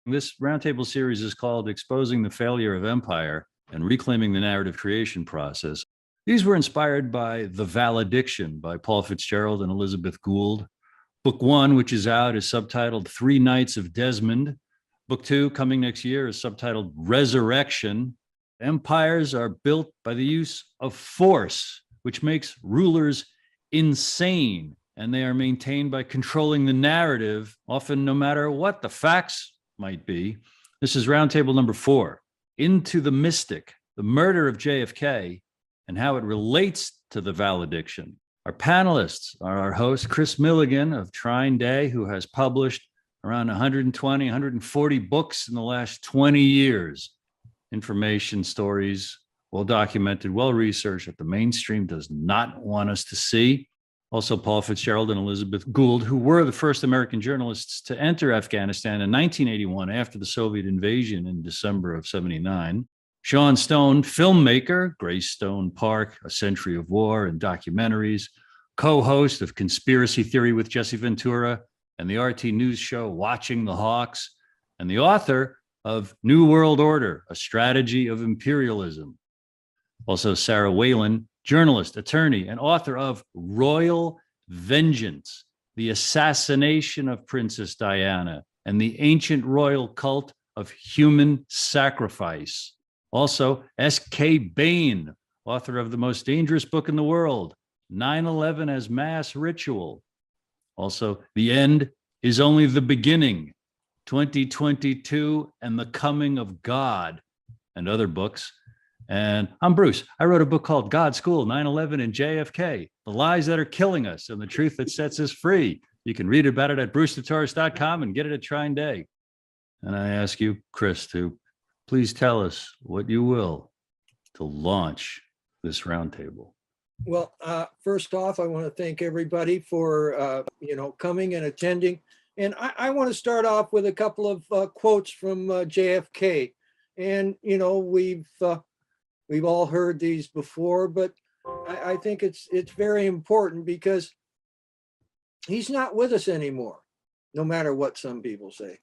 This roundtable series is called Exposing the Failure of Empire and Reclaiming the Narrative Creation Process. These were inspired by The Valediction by Paul Fitzgerald and Elizabeth Gould. Book 1, which is out, is subtitled 3 Nights of Desmond. Book 2, coming next year, is subtitled Resurrection. Empires are built by the use of force, which makes rulers insane, and they are maintained by controlling the narrative, often no matter what the facts might be. This is roundtable number 4, Into the Mystic, the murder of JFK, and how it relates to the Valediction. Our panelists are our host, Kris Millegan of TrineDay, who has published around 120, 140 books in the last 20 years. Information, stories, well documented, well researched, that the mainstream does not want us to see. Also, Paul Fitzgerald and Elizabeth Gould, who were the first American journalists to enter Afghanistan in 1981 after the Soviet invasion in December of '79. Sean Stone, filmmaker, Greystone Park, A Century of War and documentaries, co-host of Conspiracy Theory with Jesse Ventura and the RT News show Watching the Hawks, and the author of New World Order, A Strategy of Imperialism. Also, Sarah Whalen, journalist, attorney, and author of Royal Vengeance, The Assassination of Princess Diana and the Ancient Royal Cult of Human Sacrifice. Also, S.K. Bain, author of the most dangerous book in the world, 9/11 as Mass Ritual. Also, The End is Only the Beginning, 2022 and the Coming of God, and other books. And I'm Bruce. I wrote a book called God School, 9/11 and JFK, The Lies That Are Killing Us and the Truth That Sets Us Free. You can read about it at brucethetaurus.com and get it at TrineDay. And I ask you, Kris, to please tell us what you will to launch this roundtable. Well, first off, I want to thank everybody for coming and attending. And I want to start off with a couple of quotes from JFK. And we've all heard these before, but I think it's very important because he's not with us anymore, no matter what some people say.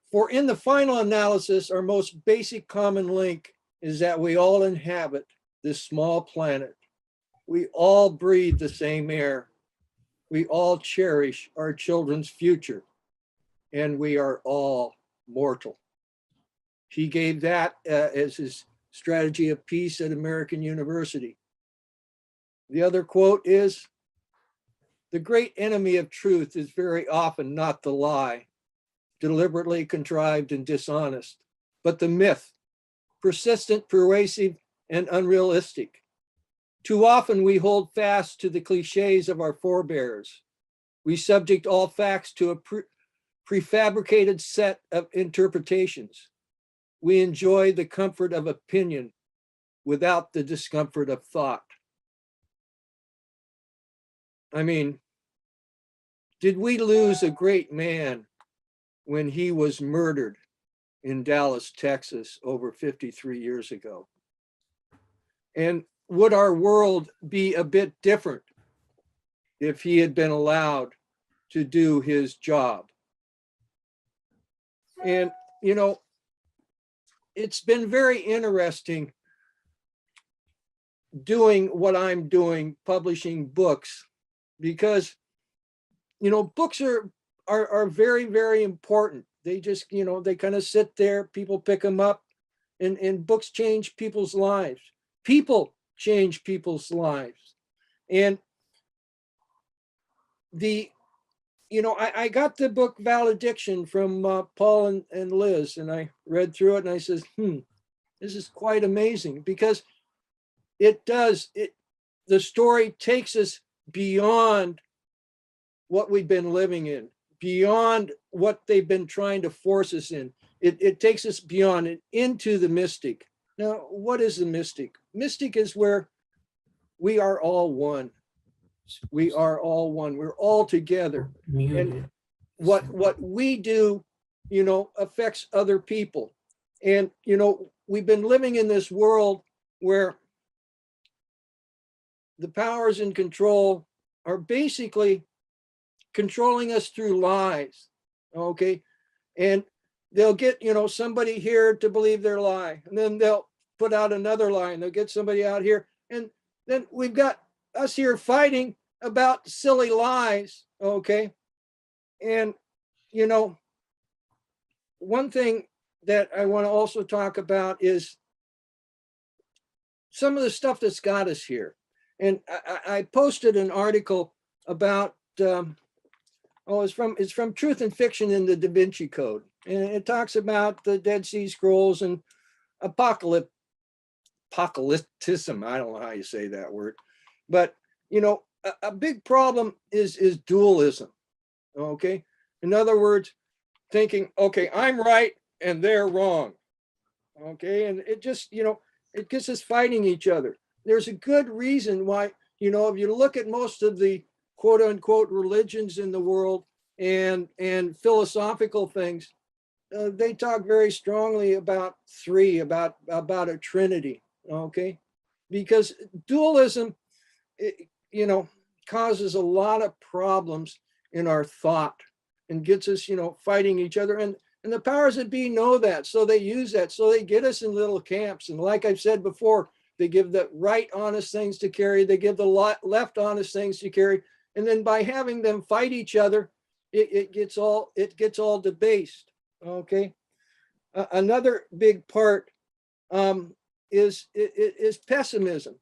For in the final analysis, our most basic common link is that we all inhabit this small planet. We all breathe the same air. We all cherish our children's future, and we are all mortal. He gave that as his strategy of peace at American University. The other quote is, "The great enemy of truth is very often not the lie, deliberately contrived and dishonest, but the myth, persistent, pervasive, and unrealistic. Too often we hold fast to the cliches of our forebears. We subject all facts to a prefabricated set of interpretations. We enjoy the comfort of opinion without the discomfort of thought." I mean, did we lose a great man when he was murdered in Dallas, Texas, over 53 years ago? And would our world be a bit different if he had been allowed to do his job? And, it's been very interesting doing what I'm doing, publishing books, because, books are very, very important. They just, they kind of sit there, people pick them up, and books change people's lives. People change people's lives. And I got the book Valediction from Paul and Liz, and I read through it and I says, this is quite amazing, because the story takes us beyond what we've been living in, beyond what they've been trying to force us in. It takes us beyond it into the mystic. Now, what is the mystic? Mystic is where we are all one. We are all one. We're all together. And what we do, affects other people. And, we've been living in this world where the powers in control are basically controlling us through lies. Okay. And they'll get, somebody here to believe their lie. And then they'll put out another lie and they'll get somebody out here. And then we've got us here fighting about silly lies. Okay. And, one thing that I want to also talk about is some of the stuff that's got us here. And I posted an article about, it's from Truth and Fiction in the Da Vinci Code. And it talks about the Dead Sea Scrolls and apocalypticism. I don't know how you say that word. But, a big problem is dualism. Okay. In other words, thinking, okay, I'm right and they're wrong. Okay. And it just, it gets us fighting each other. There's a good reason why, if you look at most of the quote unquote religions in the world and philosophical things, they talk very strongly about three, about a trinity. Okay. Because dualism, causes a lot of problems in our thought and gets us, fighting each other. And the powers that be know that. So they use that. So they get us in little camps. And like I've said before, they give the right honest things to carry. They give the left honest things to carry. And then by having them fight each other, it gets all debased. Okay. Another big part is pessimism.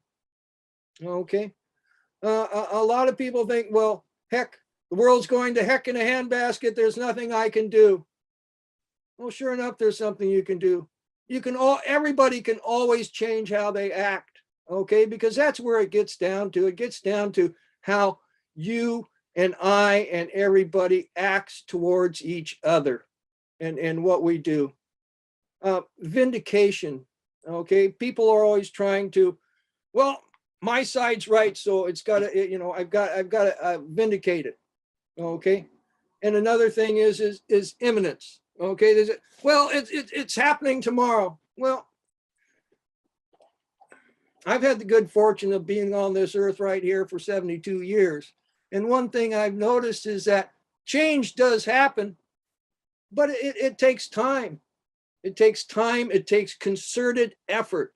Okay. A lot of people think, well, heck, the world's going to heck in a handbasket. There's nothing I can do. Well, sure enough, there's something you can do. Everybody can always change how they act. Okay. Because that's where it gets down to. It gets down to how you and I and everybody acts towards each other and what we do. Vindication. Okay. People are always trying to, well, my side's right, so it's got to, I've got to vindicate it. Okay. And another thing is imminence. Okay. It's happening tomorrow. Well, I've had the good fortune of being on this earth right here for 72 years. And one thing I've noticed is that change does happen, but it takes time. It takes time. It takes concerted effort.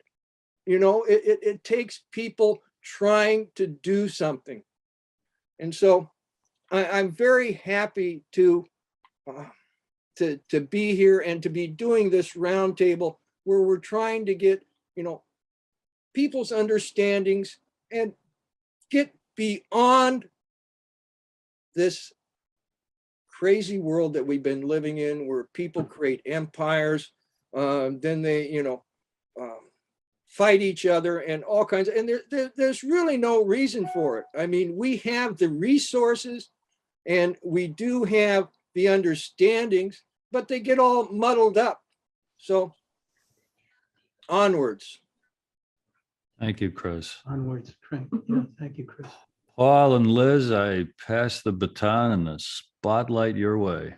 It takes people trying to do something. And so I'm very happy to be here and to be doing this roundtable where we're trying to get, people's understandings and get beyond this crazy world that we've been living in where people create empires, then they, fight each other and all kinds of, and there's really no reason for it. I mean, we have the resources and we do have the understandings, but they get all muddled up. So onwards. Thank you, Kris. Onwards. Yeah, thank you, Kris. Paul and Liz, I pass the baton and the spotlight your way.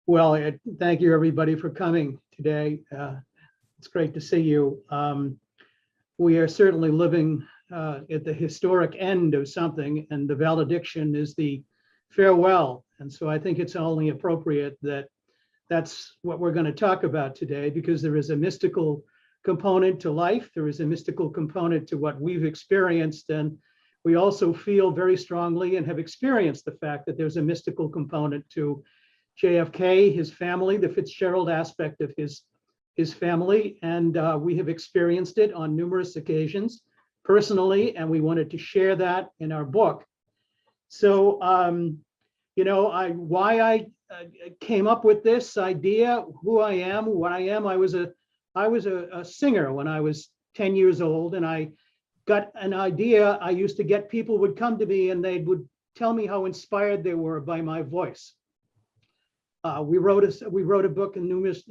Well, thank you, everybody, for coming today. It's great to see you. We are certainly living at the historic end of something, and the valediction is the farewell. And so I think it's only appropriate that that's what we're going to talk about today, because there is a mystical component to life. There is a mystical component to what we've experienced. And we also feel very strongly and have experienced the fact that there's a mystical component to JFK, his family, the Fitzgerald aspect of his family. And we have experienced it on numerous occasions personally, and we wanted to share that in our book. So, why I came up with this idea, who I am, what I am. I was a singer when I was 10 years old, and I got an idea. I used to get people would come to me and they would tell me how inspired they were by my voice. We wrote a book in numerous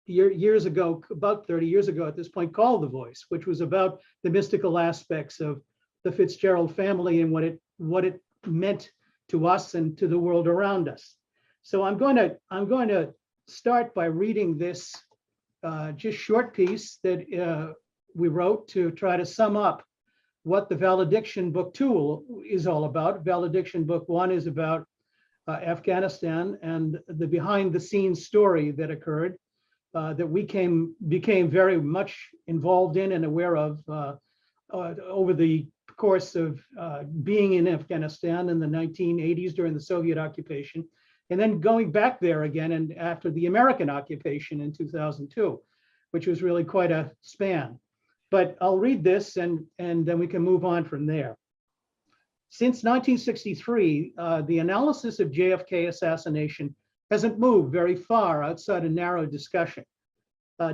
years ago, about 30 years ago at this point, called The Voice, which was about the mystical aspects of the Fitzgerald family and what it meant to us and to the world around us. So I'm going to start by reading this just short piece that we wrote to try to sum up what the Valediction Book 2 is all about. Valediction Book 1 is about Afghanistan, and the behind the scenes story that occurred that we became very much involved in and aware of over the course of being in Afghanistan in the 1980s during the Soviet occupation, and then going back there again and after the American occupation in 2002, which was really quite a span. But I'll read this and then we can move on from there. Since 1963, the analysis of JFK assassination hasn't moved very far outside a narrow discussion.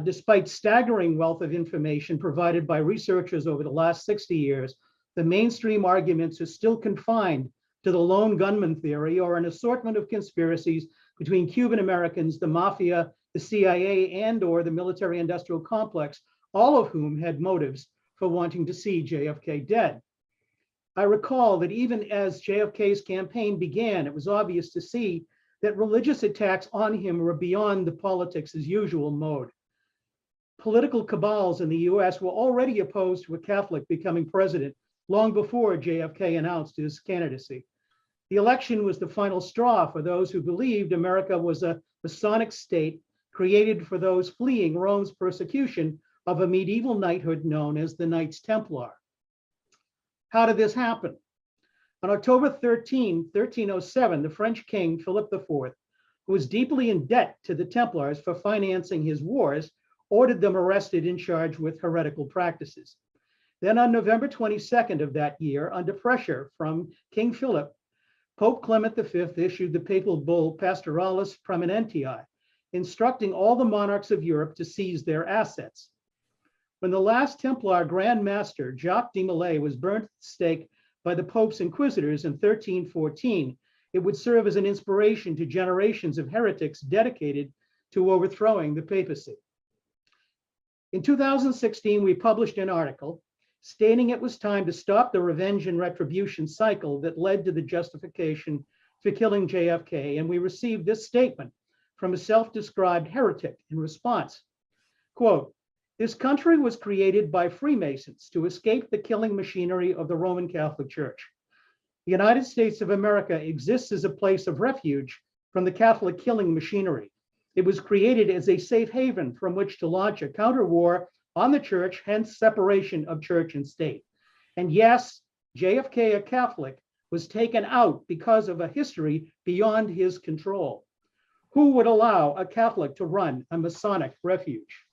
Despite staggering wealth of information provided by researchers over the last 60 years, the mainstream arguments are still confined to the lone gunman theory or an assortment of conspiracies between Cuban Americans, the mafia, the CIA, and/or the military-industrial complex, all of whom had motives for wanting to see JFK dead. I recall that even as JFK's campaign began, it was obvious to see that religious attacks on him were beyond the politics as usual mode. Political cabals in the US were already opposed to a Catholic becoming president long before JFK announced his candidacy. The election was the final straw for those who believed America was a Masonic state created for those fleeing Rome's persecution of a medieval knighthood known as the Knights Templar. How did this happen? On October 13, 1307, the French king, Philip IV, who was deeply in debt to the Templars for financing his wars, ordered them arrested and charged with heretical practices. Then on November 22nd of that year, under pressure from King Philip, Pope Clement V issued the papal bull Pastoralis Praemunentii, instructing all the monarchs of Europe to seize their assets. When the last Templar Grand Master, Jacques de Molay, was burnt at the stake by the Pope's inquisitors in 1314, it would serve as an inspiration to generations of heretics dedicated to overthrowing the papacy. In 2016, we published an article stating it was time to stop the revenge and retribution cycle that led to the justification for killing JFK, and we received this statement from a self-described heretic in response. Quote, "This country was created by Freemasons to escape the killing machinery of the Roman Catholic Church. The United States of America exists as a place of refuge from the Catholic killing machinery. It was created as a safe haven from which to launch a counter-war on the church, hence separation of church and state. And yes, JFK, a Catholic, was taken out because of a history beyond his control. Who would allow a Catholic to run a Masonic refuge?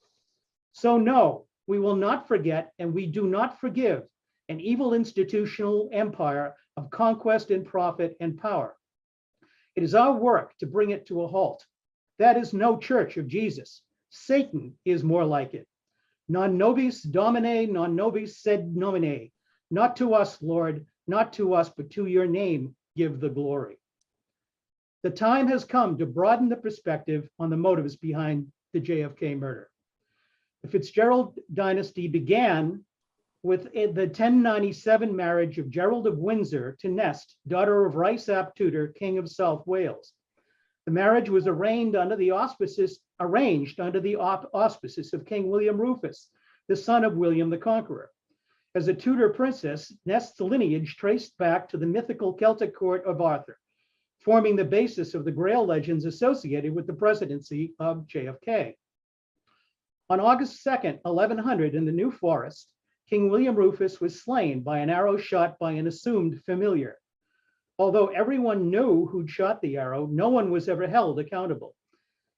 So no, we will not forget and we do not forgive an evil institutional empire of conquest and profit and power. It is our work to bring it to a halt. That is no church of Jesus. Satan is more like it. Non nobis domine, non nobis sed nomine. Not to us, Lord, not to us, but to your name give the glory." The time has come to broaden the perspective on the motives behind the JFK murder. The Fitzgerald dynasty began with the 1097 marriage of Gerald of Windsor to Nest, daughter of Rice ap Tudor, King of South Wales. The marriage was arranged under the auspices of King William Rufus, the son of William the Conqueror. As a Tudor princess, Nest's lineage traced back to the mythical Celtic court of Arthur, forming the basis of the Grail legends associated with the presidency of JFK. On August 2nd, 1100, in the New Forest, King William Rufus was slain by an arrow shot by an assumed familiar. Although everyone knew who'd shot the arrow, no one was ever held accountable.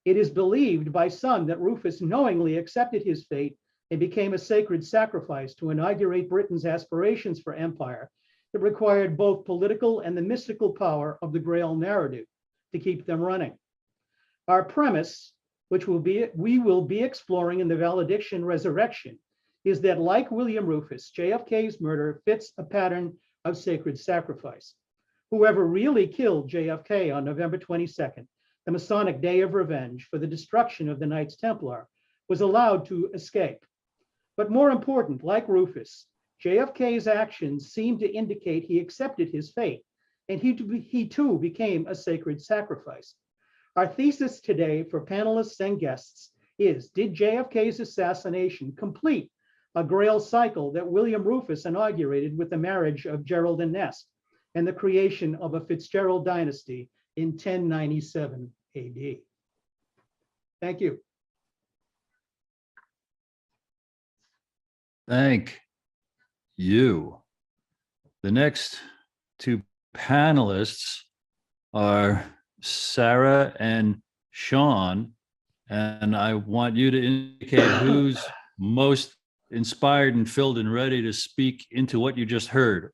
It is believed by some that Rufus knowingly accepted his fate and became a sacred sacrifice to inaugurate Britain's aspirations for empire that required both political and the mystical power of the Grail narrative to keep them running. Our premise, which we will be exploring in the Valediction Resurrection, is that like William Rufus, JFK's murder fits a pattern of sacred sacrifice. Whoever really killed JFK on November 22nd, the Masonic Day of Revenge for the destruction of the Knights Templar, was allowed to escape. But more important, like Rufus, JFK's actions seem to indicate he accepted his fate, and he too became a sacred sacrifice. Our thesis today for panelists and guests is, did JFK's assassination complete a Grail cycle that William Rufus inaugurated with the marriage of Gerald and Nest and the creation of a Fitzgerald dynasty in 1097 AD. Thank you. Thank you. The next two panelists are Sarah and Sean, and I want you to indicate who's most inspired and filled and ready to speak into what you just heard.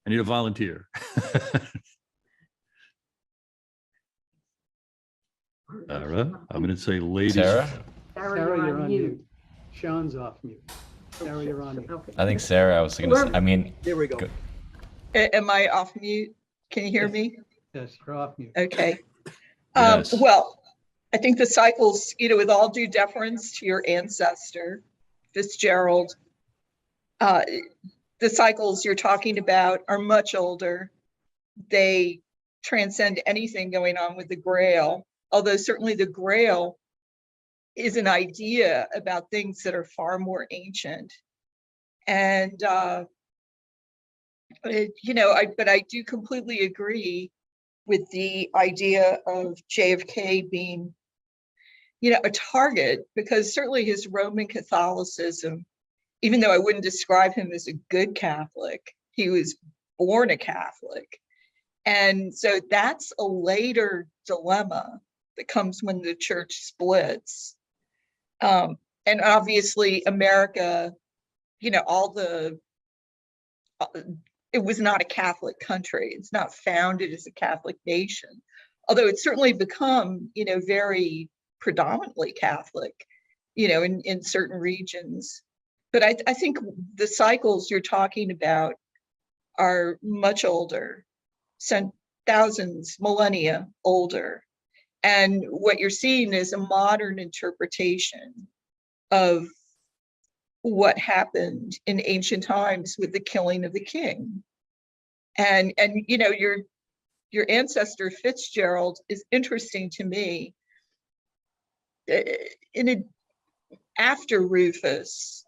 I need a volunteer. Sarah, I'm going to say ladies. Sarah? Sarah, you're on mute. Sean's off mute. Sarah, you're on mute. Okay. I think Sarah, I was going to say, I mean, There we go. Go- Am I off mute? Can you hear me? Yes, you're off mute. Okay. Yes. Well, I think the cycles, with all due deference to your ancestor, Fitzgerald, the cycles you're talking about are much older. They transcend anything going on with the Grail, although certainly the Grail is an idea about things that are far more ancient. And, but I do completely agree with the idea of JFK being, a target, because certainly his Roman Catholicism, even though I wouldn't describe him as a good Catholic, he was born a Catholic. And so that's a later dilemma that comes when the church splits. And obviously America, it was not a Catholic country. It's not founded as a Catholic nation, although it's certainly become, very predominantly Catholic, in certain regions. But I think the cycles you're talking about are much older, thousands, millennia older. And what you're seeing is a modern interpretation of what happened in ancient times with the killing of the king. And your ancestor Fitzgerald is interesting to me. After Rufus,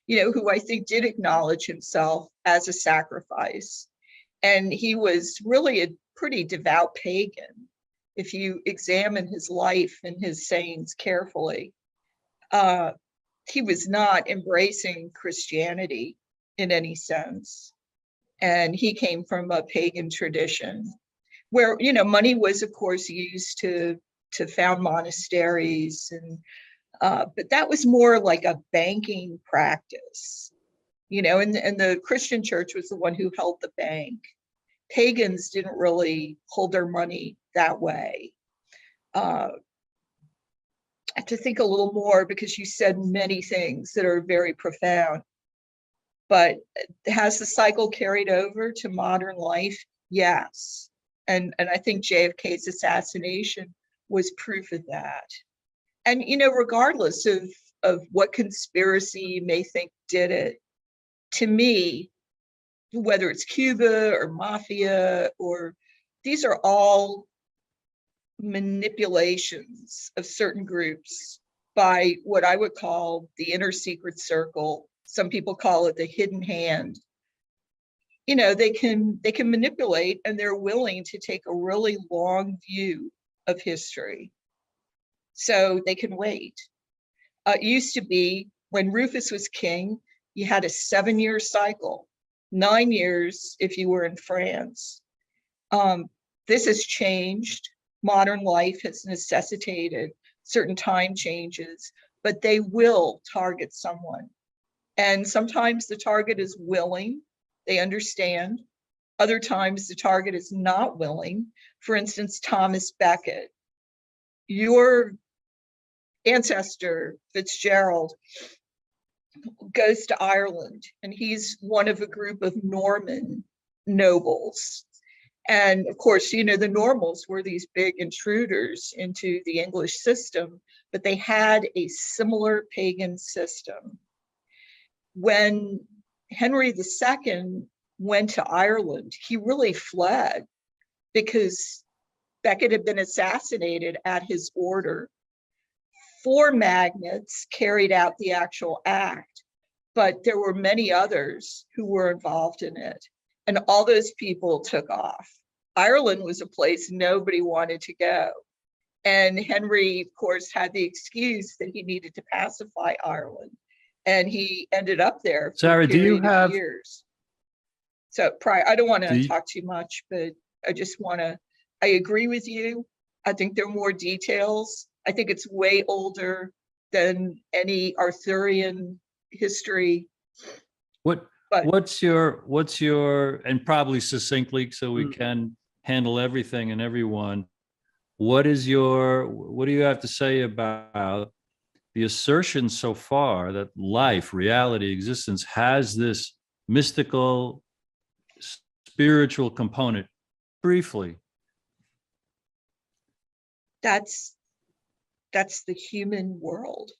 who I think did acknowledge himself as a sacrifice, and he was really a pretty devout pagan. If you examine his life and his sayings carefully, he was not embracing Christianity in any sense. And he came from a pagan tradition where, money was, of course, used to found monasteries. And but that was more like a banking practice, and the Christian church was the one who held the bank. Pagans didn't really hold their money that way. I have to think a little more, because you said many things that are very profound. But has the cycle carried over to modern life? Yes. And I think JFK's assassination was proof of that. And, regardless of what conspiracy you may think did it, to me, whether it's Cuba or mafia, or these are all manipulations of certain groups by what I would call the inner secret circle. Some people call it the hidden hand. They can manipulate, and they're willing to take a really long view of history, so they can wait. It used to be when Rufus was king, you had a 7-year cycle, 9 years if you were in France. This has changed. Modern life has necessitated certain time changes, but they will target someone. And sometimes the target is willing, they understand. Other times the target is not willing. For instance, Thomas Becket. Your ancestor, Fitzgerald, goes to Ireland, and he's one of a group of Norman nobles. And of course, the Normals were these big intruders into the English system, but they had a similar pagan system. When Henry II went to Ireland, he really fled because Becket had been assassinated at his order. 4 magnates carried out the actual act, but there were many others who were involved in it. And all those people took off. Ireland was a place nobody wanted to go. And Henry, of course, had the excuse that he needed to pacify Ireland. And he ended up there for Sarah, a do you period of have- years. So I don't want Do to you- talk too much, but I agree with you. I think there are more details. I think it's way older than any Arthurian history. But what's your, and probably succinctly, so we can handle everything and everyone, what do you have to say about the assertion so far that life, reality, existence has this mystical, spiritual component? Briefly. That's the human world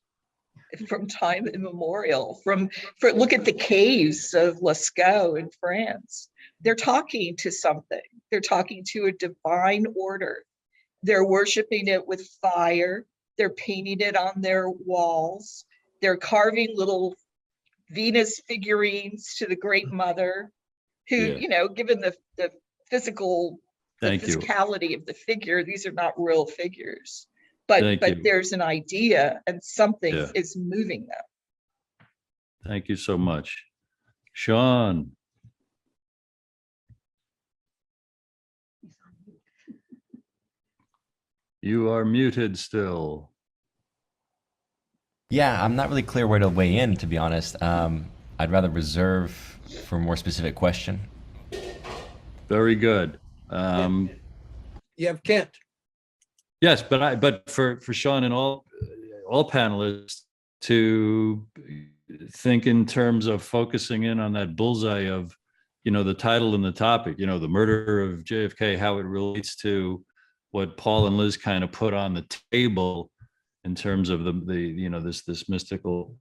from time immemorial. Look at the caves of Lascaux in France. They're talking to something. They're talking to a divine order. They're worshiping it with fire. They're painting it on their walls. They're carving little Venus figurines to the Great Mother, who, Yeah. Given the physicality of the figure, these are not real figures. But there's an idea and something is moving them. Thank you so much. Sean. You are muted still. Yeah, I'm not really clear where to weigh in, to be honest. I'd rather reserve for a more specific question. Very good. You have Kent. Yes, but for Sean and all panelists to think in terms of focusing in on that bullseye of, the title and the topic, the murder of JFK, how it relates to what Paul and Liz kind of put on the table in terms of this mystical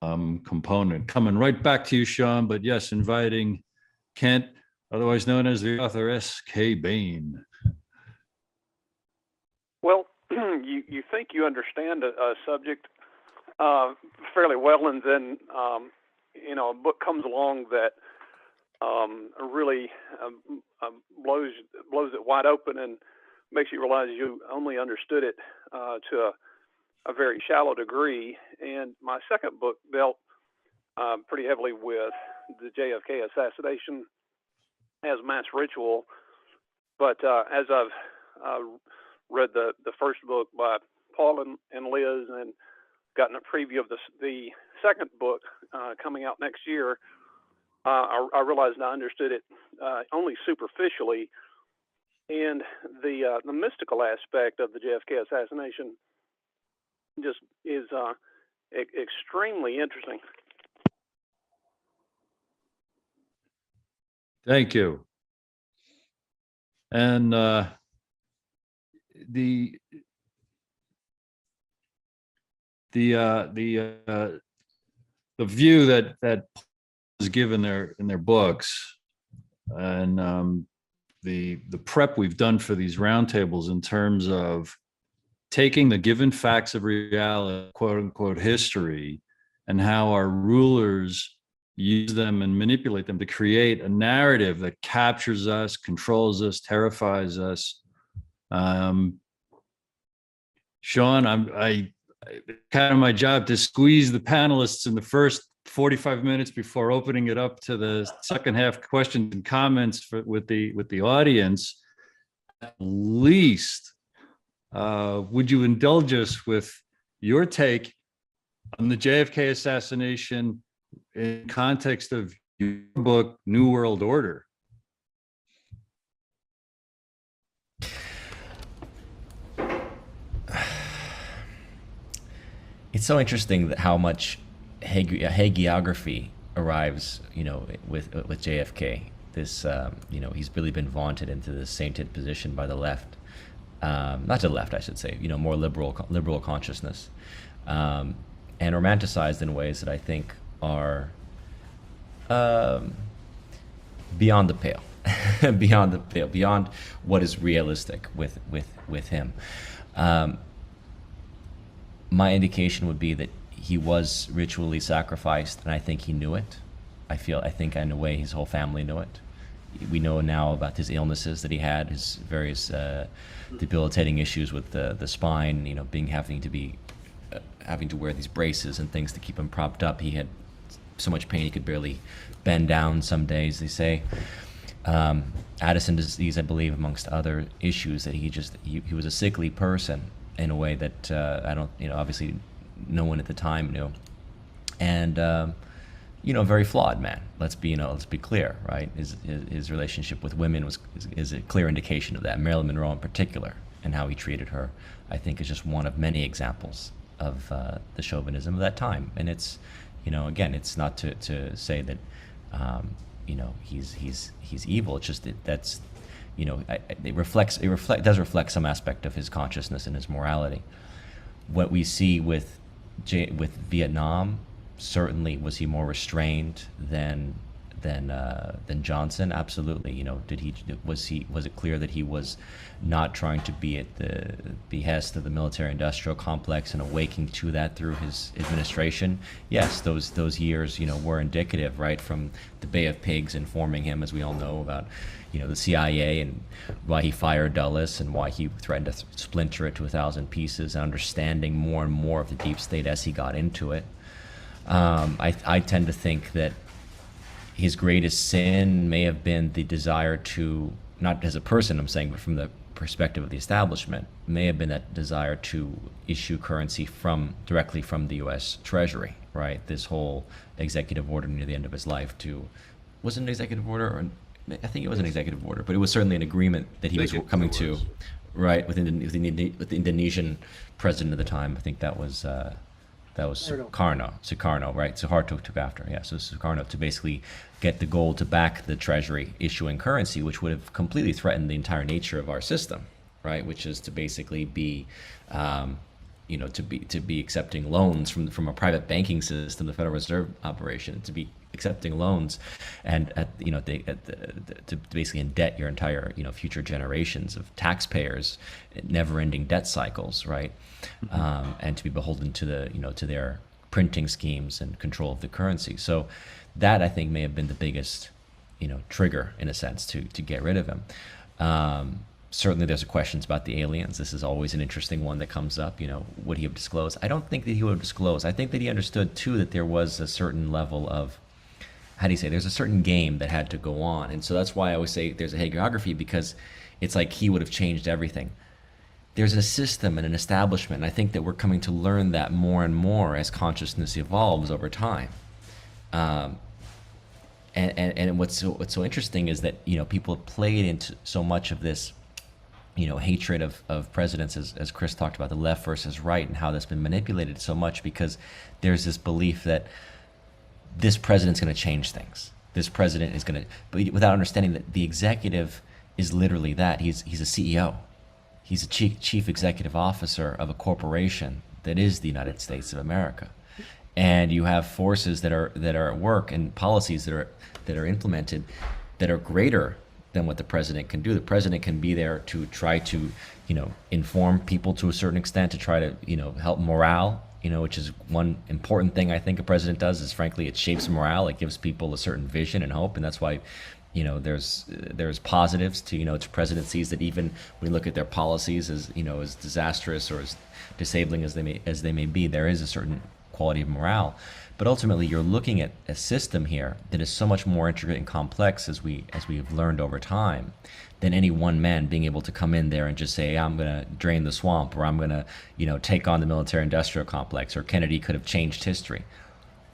component. Coming right back to you, Sean, but yes, inviting Kent, otherwise known as the author S.K. Bain. Well, you think you understand a subject fairly well, and then a book comes along that really blows it wide open and makes you realize you only understood it to a very shallow degree. And my second book dealt pretty heavily with the JFK assassination as mass ritual, but as I've read the first book by Paul and Liz and gotten a preview of the second book coming out next year, I realized I understood it only superficially, and the mystical aspect of the JFK assassination just is extremely interesting. Thank you. And the view that is given in their books, and the prep we've done for these roundtables in terms of taking the given facts of reality, quote unquote history, and how our rulers use them and manipulate them to create a narrative that captures us, controls us, terrifies us. Sean, I kind of my job to squeeze the panelists in the first 45 minutes before opening it up to the second half questions and comments with the audience. At least, would you indulge us with your take on the JFK assassination in context of your book, New World Order? It's so interesting that how much hagiography arrives, with JFK. This, he's really been vaunted into this sainted position by the left, not to the left, I should say, more liberal consciousness, and romanticized in ways that I think are beyond the pale, beyond what is realistic with him. My indication would be that he was ritually sacrificed, and I think he knew it. I think in a way his whole family knew it. we know now about his illnesses that he had, his various debilitating issues with the spine, having to wear these braces and things to keep him propped up. He had so much pain he could barely bend down some days, they say. Addison disease, I believe, amongst other issues, that he was a sickly person in a way that obviously no one at the time knew. And very flawed man. Let's be clear, right? His relationship with women is a clear indication of that. Marilyn Monroe in particular, and how he treated her, I think, is just one of many examples of the chauvinism of that time. And it's, again, it's not to say that he's evil. It's just that's it does reflect some aspect of his consciousness and his morality. What we see with Vietnam, certainly was he more restrained than Johnson? Absolutely. Was it clear that he was not trying to be at the behest of the military-industrial complex and awaking to that through his administration? Yes, those years were indicative, right, from the Bay of Pigs informing him, as we all know, about the CIA and why he fired Dulles and why he threatened to splinter it to 1,000 pieces, and understanding more and more of the deep state as he got into it. I tend to think that his greatest sin may have been the desire to, not as a person I'm saying, but from the perspective of the establishment, may have been that desire to issue currency directly from the U.S. Treasury, right? This whole executive order near the end of his life was it an executive order? Or I think it was an executive order, but it was certainly an agreement that he was coming to, right, with the Indonesian president at the time. I think that was Sukarno, right? Suharto took after, yeah. So Sukarno, to basically get the gold to back the Treasury issuing currency, which would have completely threatened the entire nature of our system, right? Which is to basically be, to be accepting loans from a private banking system, the Federal Reserve operation, to be accepting loans, and to basically indebt your entire future generations of taxpayers, never-ending debt cycles, right? And to be beholden to to their printing schemes and control of the currency. So that, I think, may have been the biggest trigger, in a sense, to get rid of him. Certainly there's questions about the aliens. This is always an interesting one that comes up. Would he have disclosed? I don't think that he would have disclosed. I think that he understood too that there was a certain level of, there's a certain game that had to go on. And so that's why I always say there's a hagiography, because it's like he would have changed everything. There's a system and an establishment, and I think that we're coming to learn that more and more as consciousness evolves over time. And what's so interesting is that people have played into so much of this hatred of presidents, as Kris talked about, the left versus right, and how that's been manipulated so much, because there's this belief that this president's going to change things. This president is going to, but without understanding that the executive is literally that. He's a CEO. He's a chief executive officer of a corporation that is the United States of America. And you have forces that are at work, and policies that are implemented that are greater than what the president can do. The president can be there to try to, inform people to a certain extent, to try to, help morale, which is one important thing I think a president does, is frankly, it shapes morale. It gives people a certain vision and hope. And that's why, there's positives to, to presidencies that even when you look at their policies as, as disastrous or as disabling as they may be, there is a certain quality of morale. But ultimately, you're looking at a system here that is so much more intricate and complex, as we've learned over time, than any one man being able to come in there and just say, I'm going to drain the swamp, or I'm going to, take on the military-industrial complex, or Kennedy could have changed history.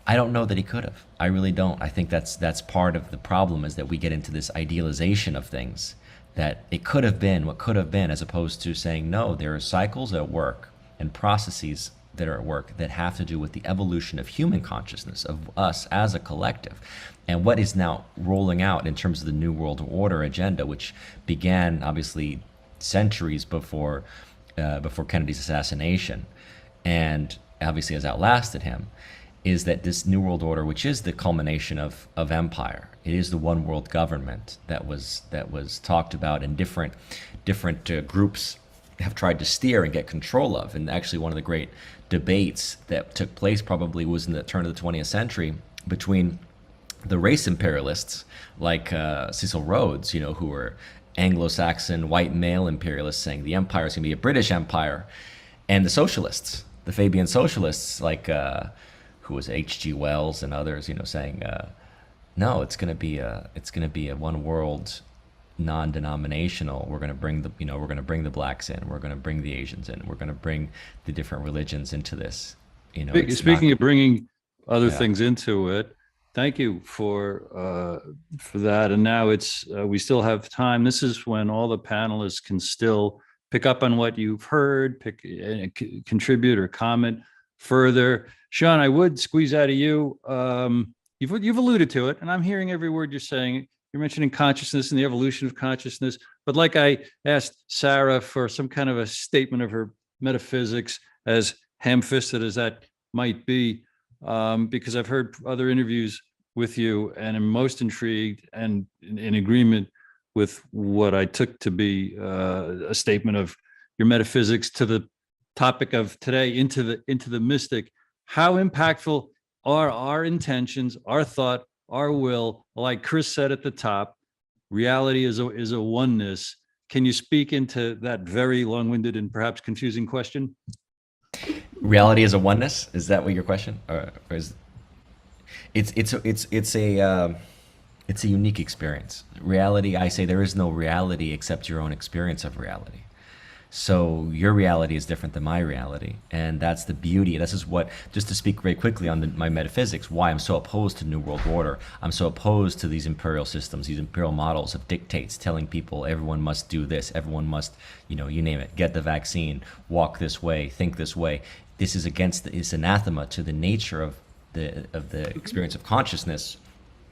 I don't know that he could have. I really don't. I think that's part of the problem, is that we get into this idealization of things, that it could have been what could have been, as opposed to saying, no, there are cycles at work and processes that are at work that have to do with the evolution of human consciousness, of us as a collective, and what is now rolling out in terms of the New World Order agenda, which began obviously centuries before Kennedy's assassination, and obviously has outlasted him, is that this New World Order, which is the culmination of empire, it is the one world government that was talked about, and different groups have tried to steer and get control of. And actually one of the great debates that took place probably was in the turn of the 20th century between the race imperialists like Cecil Rhodes, who were Anglo-Saxon white male imperialists saying the empire is going to be a British empire, and the socialists, the Fabian socialists like who was H.G. Wells and others, saying no, it's going to be a one world, non-denominational. We're going to bring the blacks in. We're going to bring the Asians in. We're going to bring the different religions into this. Speaking of bringing other Yeah. things into it, thank you for that. And now it's we still have time. This is when all the panelists can still pick up on what you've heard, contribute or comment further. Sean, I would squeeze out of you. You've alluded to it, and I'm hearing every word you're saying. You're mentioning consciousness and the evolution of consciousness. But like I asked Sarah for some kind of a statement of her metaphysics, as ham-fisted as that might be, because I've heard other interviews with you and am most intrigued and in agreement with what I took to be a statement of your metaphysics to the topic of today, into the mystic. How impactful are our intentions, our thought, our will? Like Kris said at the top, reality is a oneness. Can you speak into that very long-winded and perhaps confusing question? Reality is a oneness. Is that what your question? Or is it's a unique experience. Reality, I say there is no reality except your own experience of reality. So your reality is different than my reality, and that's the beauty. This is what, just to speak very quickly on my metaphysics, why I'm so opposed to New World Order. I'm so opposed to these imperial systems, these imperial models of dictates telling people everyone must do this, everyone must, you name it, get the vaccine, walk this way, think this way. This is is anathema to the nature of the experience of consciousness,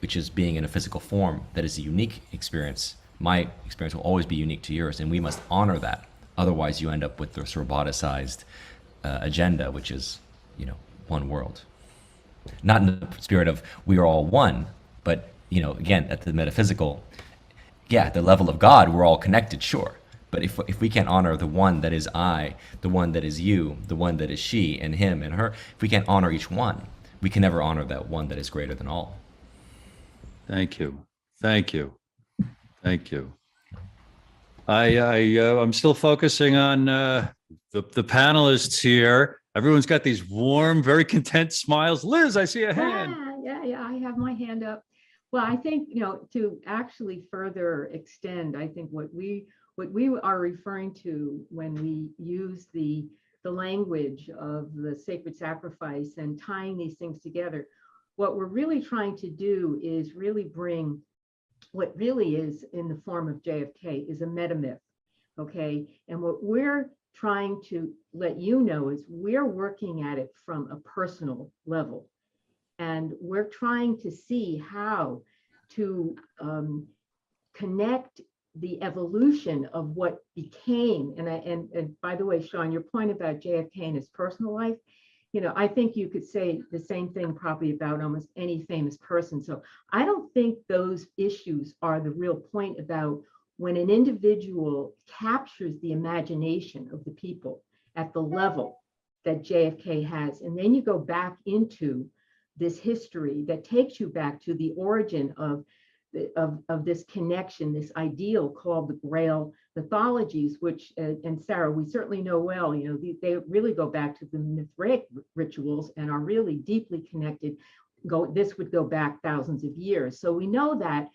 which is being in a physical form. That is a unique experience. My experience will always be unique to yours, and we must honor that. Otherwise, you end up with this roboticized agenda, which is, one world. Not in the spirit of we are all one, but, again, at the metaphysical, at the level of God, we're all connected, sure. But if we can't honor the one that is I, the one that is you, the one that is she and him and her, if we can't honor each one, we can never honor that one that is greater than all. Thank you. Thank you. Thank you. I'm still focusing on the panelists here. Everyone's got these warm, very content smiles. Liz, I see a hand. Yeah, I have my hand up. Well, I think, to actually further extend, I think what we are referring to when we use the language of the sacred sacrifice and tying these things together, what we're really trying to do is really bring what really is in the form of JFK is a metamyth, okay? And what we're trying to let you know is we're working at it from a personal level. And we're trying to see how to connect the evolution of what became, and by the way, Sean, your point about JFK and his personal life, I think you could say the same thing probably about almost any famous person. So I don't think those issues are the real point about when an individual captures the imagination of the people at the level that JFK has. And then you go back into this history that takes you back to the origin of this connection, this ideal called the Grail mythologies, which, and Sarah, we certainly know well, they really go back to the Mithraic rituals and are really deeply connected. This would go back thousands of years. So we know that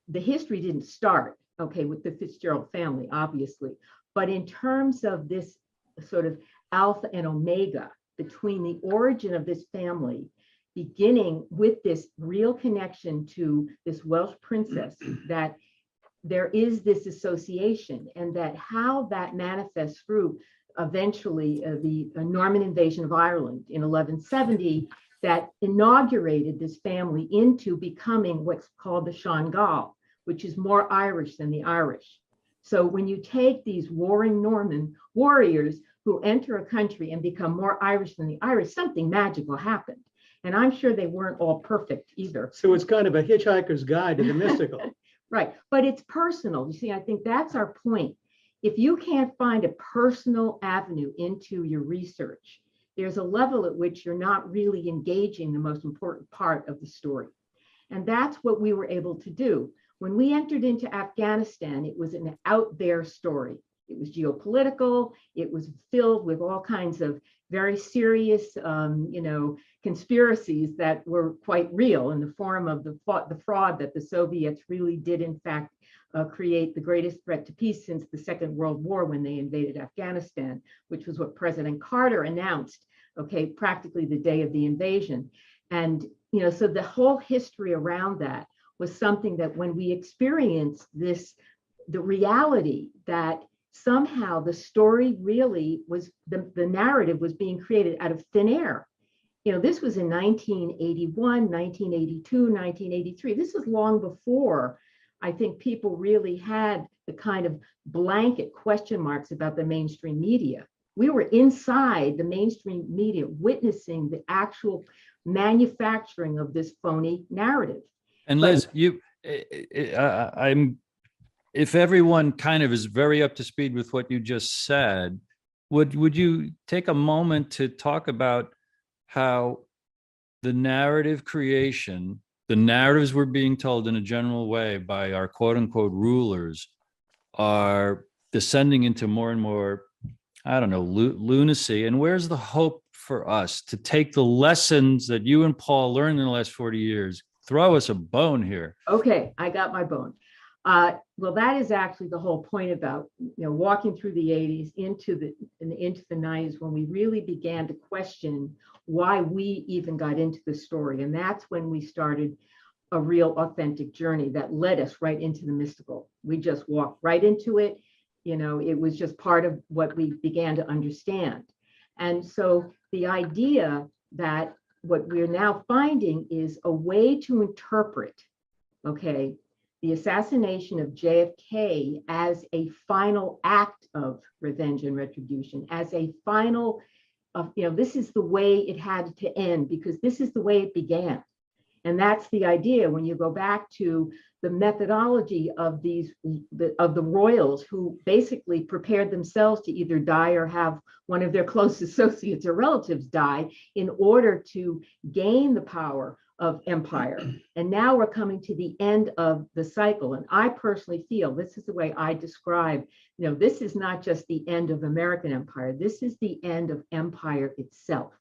the history didn't start, okay, with the Fitzgerald family, obviously, but in terms of this sort of alpha and omega between the origin of this family, beginning with this real connection to this Welsh princess, that there is this association, and that how that manifests through eventually the Norman invasion of Ireland in 1170 that inaugurated this family into becoming what's called the Sean Gael, which is more Irish than the Irish. So when you take these warring Norman warriors who enter a country and become more Irish than the Irish, something magical happened. And I'm sure they weren't all perfect either. So it's kind of a hitchhiker's guide to the mystical. Right, but it's personal. You see, I think that's our point. If you can't find a personal avenue into your research, there's a level at which you're not really engaging the most important part of the story. And that's what we were able to do. When we entered into Afghanistan, it was an out there story. It was geopolitical. It was filled with all kinds of very serious, conspiracies that were quite real in the form of the fraud that the Soviets really did, in fact, create the greatest threat to peace since the Second World War when they invaded Afghanistan, which was what President Carter announced, practically the day of the invasion. And, so the whole history around that was something that when we experienced this, the reality that somehow the story really was, the narrative was being created out of thin air. This was in 1981, 1982, 1983. This is long before I think people really had the kind of blanket question marks about the mainstream media. We were inside the mainstream media witnessing the actual manufacturing of this phony narrative. And Liz, if everyone kind of is very up to speed with what you just said, would you take a moment to talk about how the narrative creation, the narratives we're being told in a general way by our quote unquote rulers are descending into more and more, I don't know, lunacy? And where's the hope for us to take the lessons that you and Paul learned in the last 40 years? Throw us a bone here. Okay, I got my bone. Well, that is actually the whole point about, walking through the 80s into the 90s, when we really began to question why we even got into the story. And that's when we started a real authentic journey that led us right into the mystical. We just walked right into it. It was just part of what we began to understand. And so the idea that what we're now finding is a way to interpret, the assassination of JFK as a final act of revenge and retribution, as a final, this is the way it had to end because this is the way it began. And that's the idea when you go back to the methodology of the royals who basically prepared themselves to either die or have one of their close associates or relatives die in order to gain the power of empire. And now we're coming to the end of the cycle. And I personally feel, this is the way I describe, this is not just the end of American empire, this is the end of empire itself.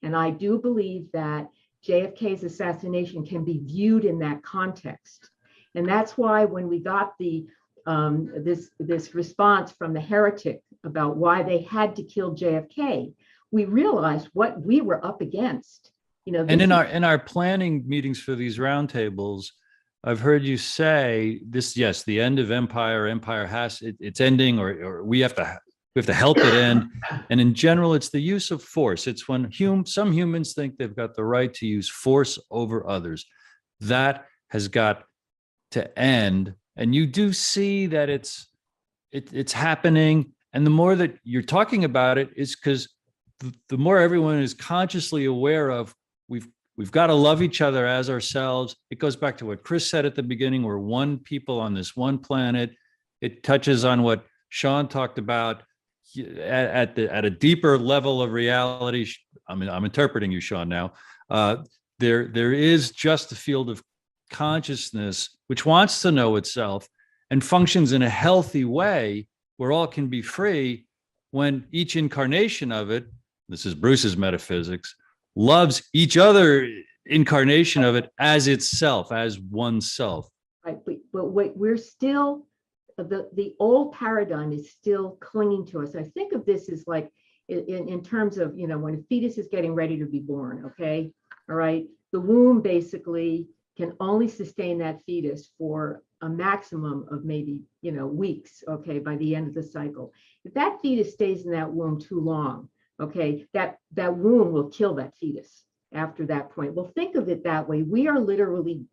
And I do believe that JFK's assassination can be viewed in that context. And that's why when we got the this response from the heretic about why they had to kill JFK, we realized what we were up against. And in our planning meetings for these roundtables, I've heard you say this, yes, the end of empire has it's ending, or we have to help it end. And in general, it's the use of force. It's when some humans think they've got the right to use force over others. That has got to end. And you do see that it's happening. And the more that you're talking about it is because the more everyone is consciously aware of, we've got to love each other as ourselves. It goes back to what Kris said at the beginning. We're one people on this one planet. It touches on what Sean talked about at a deeper level of reality. I'm interpreting you, Sean, now. There is just a field of consciousness which wants to know itself and functions in a healthy way where all can be free when each incarnation of it, this is Bruce's metaphysics, loves each other incarnation of it as itself, as oneself. Right, but we're still, the old paradigm is still clinging to us. I think of this as like in terms of, when a fetus is getting ready to be born, okay? All right, the womb basically can only sustain that fetus for a maximum of maybe, weeks, okay, by the end of the cycle. If that fetus stays in that womb too long, okay, that womb will kill that fetus after that point. Well, think of it that way. We are literally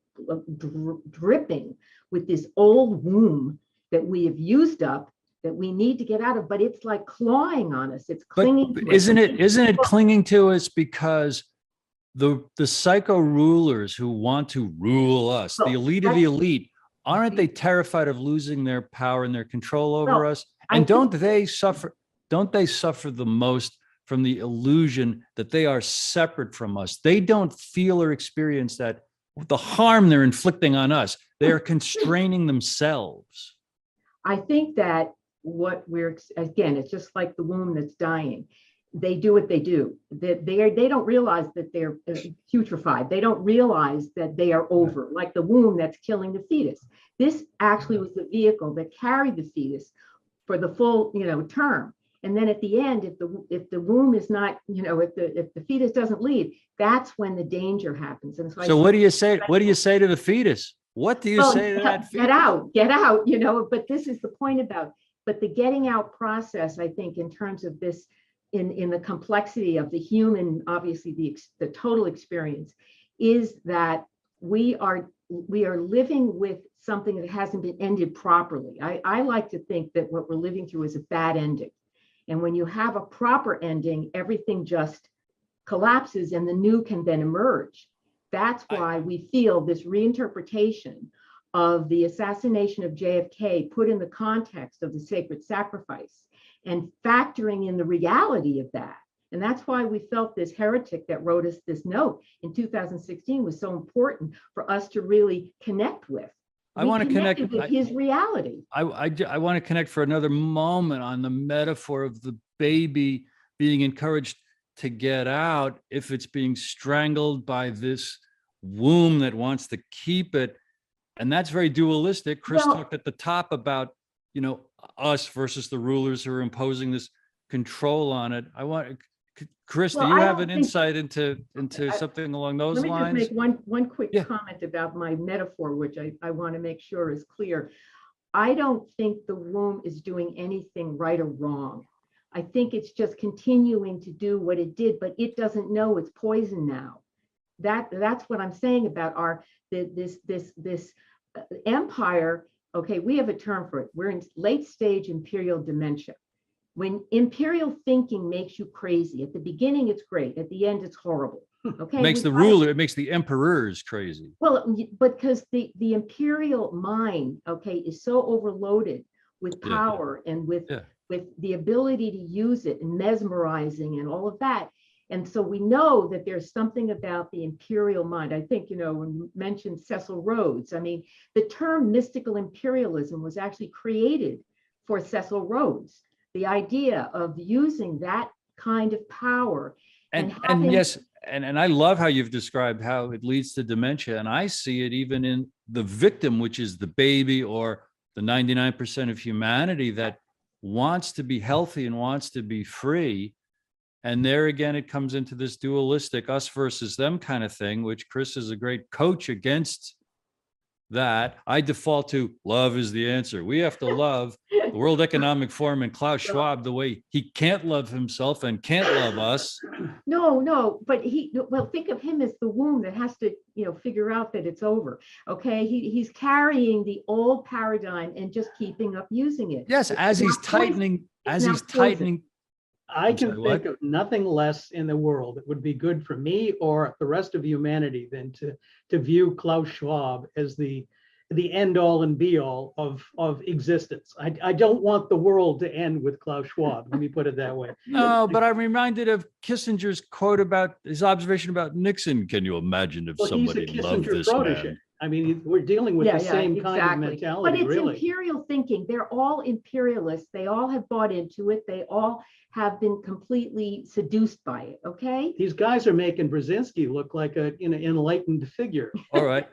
dripping with this old womb that we have used up, that we need to get out of, but it's like clawing on us. It's clinging to us. Isn't it clinging to us because the psycho rulers who want to rule us, the elite of the elite, aren't they terrified of losing their power and their control over us? And don't they suffer the most from the illusion that they are separate from us? They don't feel or experience that the harm they're inflicting on us. They are constraining themselves. I think that what we're, again, it's just like the womb that's dying. They do what they do. They don't realize that they're putrefied. They don't realize that they are over, like the womb that's killing the fetus. This actually was the vehicle that carried the fetus for the full, term. And then at the end, if the womb is not, if the fetus doesn't leave, that's when the danger happens. And so what do you say? What do you say to the fetus? What do you say to that fetus? Get out, but this is the point but the getting out process, I think, in terms of this, in the complexity of the human, obviously the total experience, is that we are living with something that hasn't been ended properly. I like to think that what we're living through is a bad ending. And when you have a proper ending, everything just collapses and the new can then emerge. That's why we feel this reinterpretation of the assassination of JFK put in the context of the sacred sacrifice and factoring in the reality of that. And that's why we felt this heretic that wrote us this note in 2016 was so important for us to really connect with. I want to connect with his reality. I want to connect for another moment on the metaphor of the baby being encouraged to get out if it's being strangled by this womb that wants to keep it. And that's very dualistic. Kris talked at the top about, us versus the rulers who are imposing this control on it. Kris, do you have an insight into something along those lines? Let me just make one quick comment about my metaphor, which I want to make sure is clear. I don't think the womb is doing anything right or wrong. I think it's just continuing to do what it did, but it doesn't know it's poison now. That's what I'm saying about this empire. Okay, we have a term for it. We're in late stage imperial dementia. When imperial thinking makes you crazy, at the beginning it's great, at the end it's horrible. Okay, it makes it makes the emperors crazy. Well, because the imperial mind, okay, is so overloaded with power and with the ability to use it and mesmerizing and all of that. And so we know that there's something about the imperial mind. I think, when you mentioned Cecil Rhodes, I mean, the term mystical imperialism was actually created for Cecil Rhodes. The idea of using that kind of power. And I love how you've described how it leads to dementia. And I see it even in the victim, which is the baby or the 99% of humanity that wants to be healthy and wants to be free. And there again, it comes into this dualistic us versus them kind of thing, which Kris is a great coach against that. I default to love is the answer. We have to love the World Economic Forum and Klaus Schwab the way he can't love himself and can't love us. No, but think of him as the womb that has to, figure out that it's over. Okay, he's carrying the old paradigm and just keeping up using it. Yes, as he's tightening. I can think of nothing less in the world that would be good for me or the rest of humanity than to view Klaus Schwab as the end all and be all of existence. I don't want the world to end with Klaus Schwab. Let me put it that way. No, but I'm reminded of Kissinger's quote about his observation about Nixon. Can you imagine if somebody loved this man? I mean, we're dealing with the same kind of mentality. But it's really imperial thinking. They're all imperialists. They all have bought into it. They all have been completely seduced by it. Okay. These guys are making Brzezinski look like an enlightened figure. All right.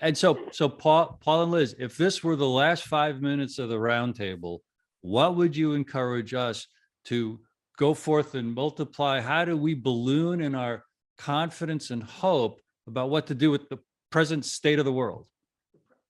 And so Paul and Liz, if this were the last 5 minutes of the roundtable, what would you encourage us to go forth and multiply? How do we balloon in our confidence and hope about what to do with the present state of the world?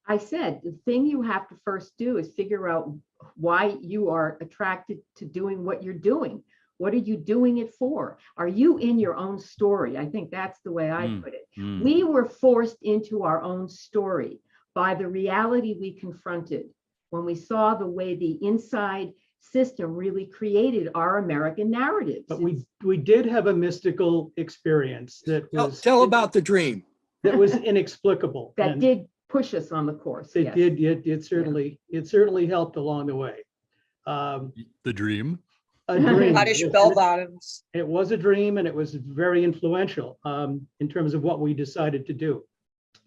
I said, the thing you have to first do is figure out why you are attracted to doing what you're doing. What are you doing it for? Are you in your own story? I think that's the way I put it. We were forced into our own story by the reality we confronted when we saw the way the inside system really created our American narratives. But we did have a mystical experience that was tell about the dream. That was inexplicable. That did push us on the course. It did. It certainly helped along the way. The dream. A dream. Scottish bell bottoms. It was a dream, and it was very influential in terms of what we decided to do.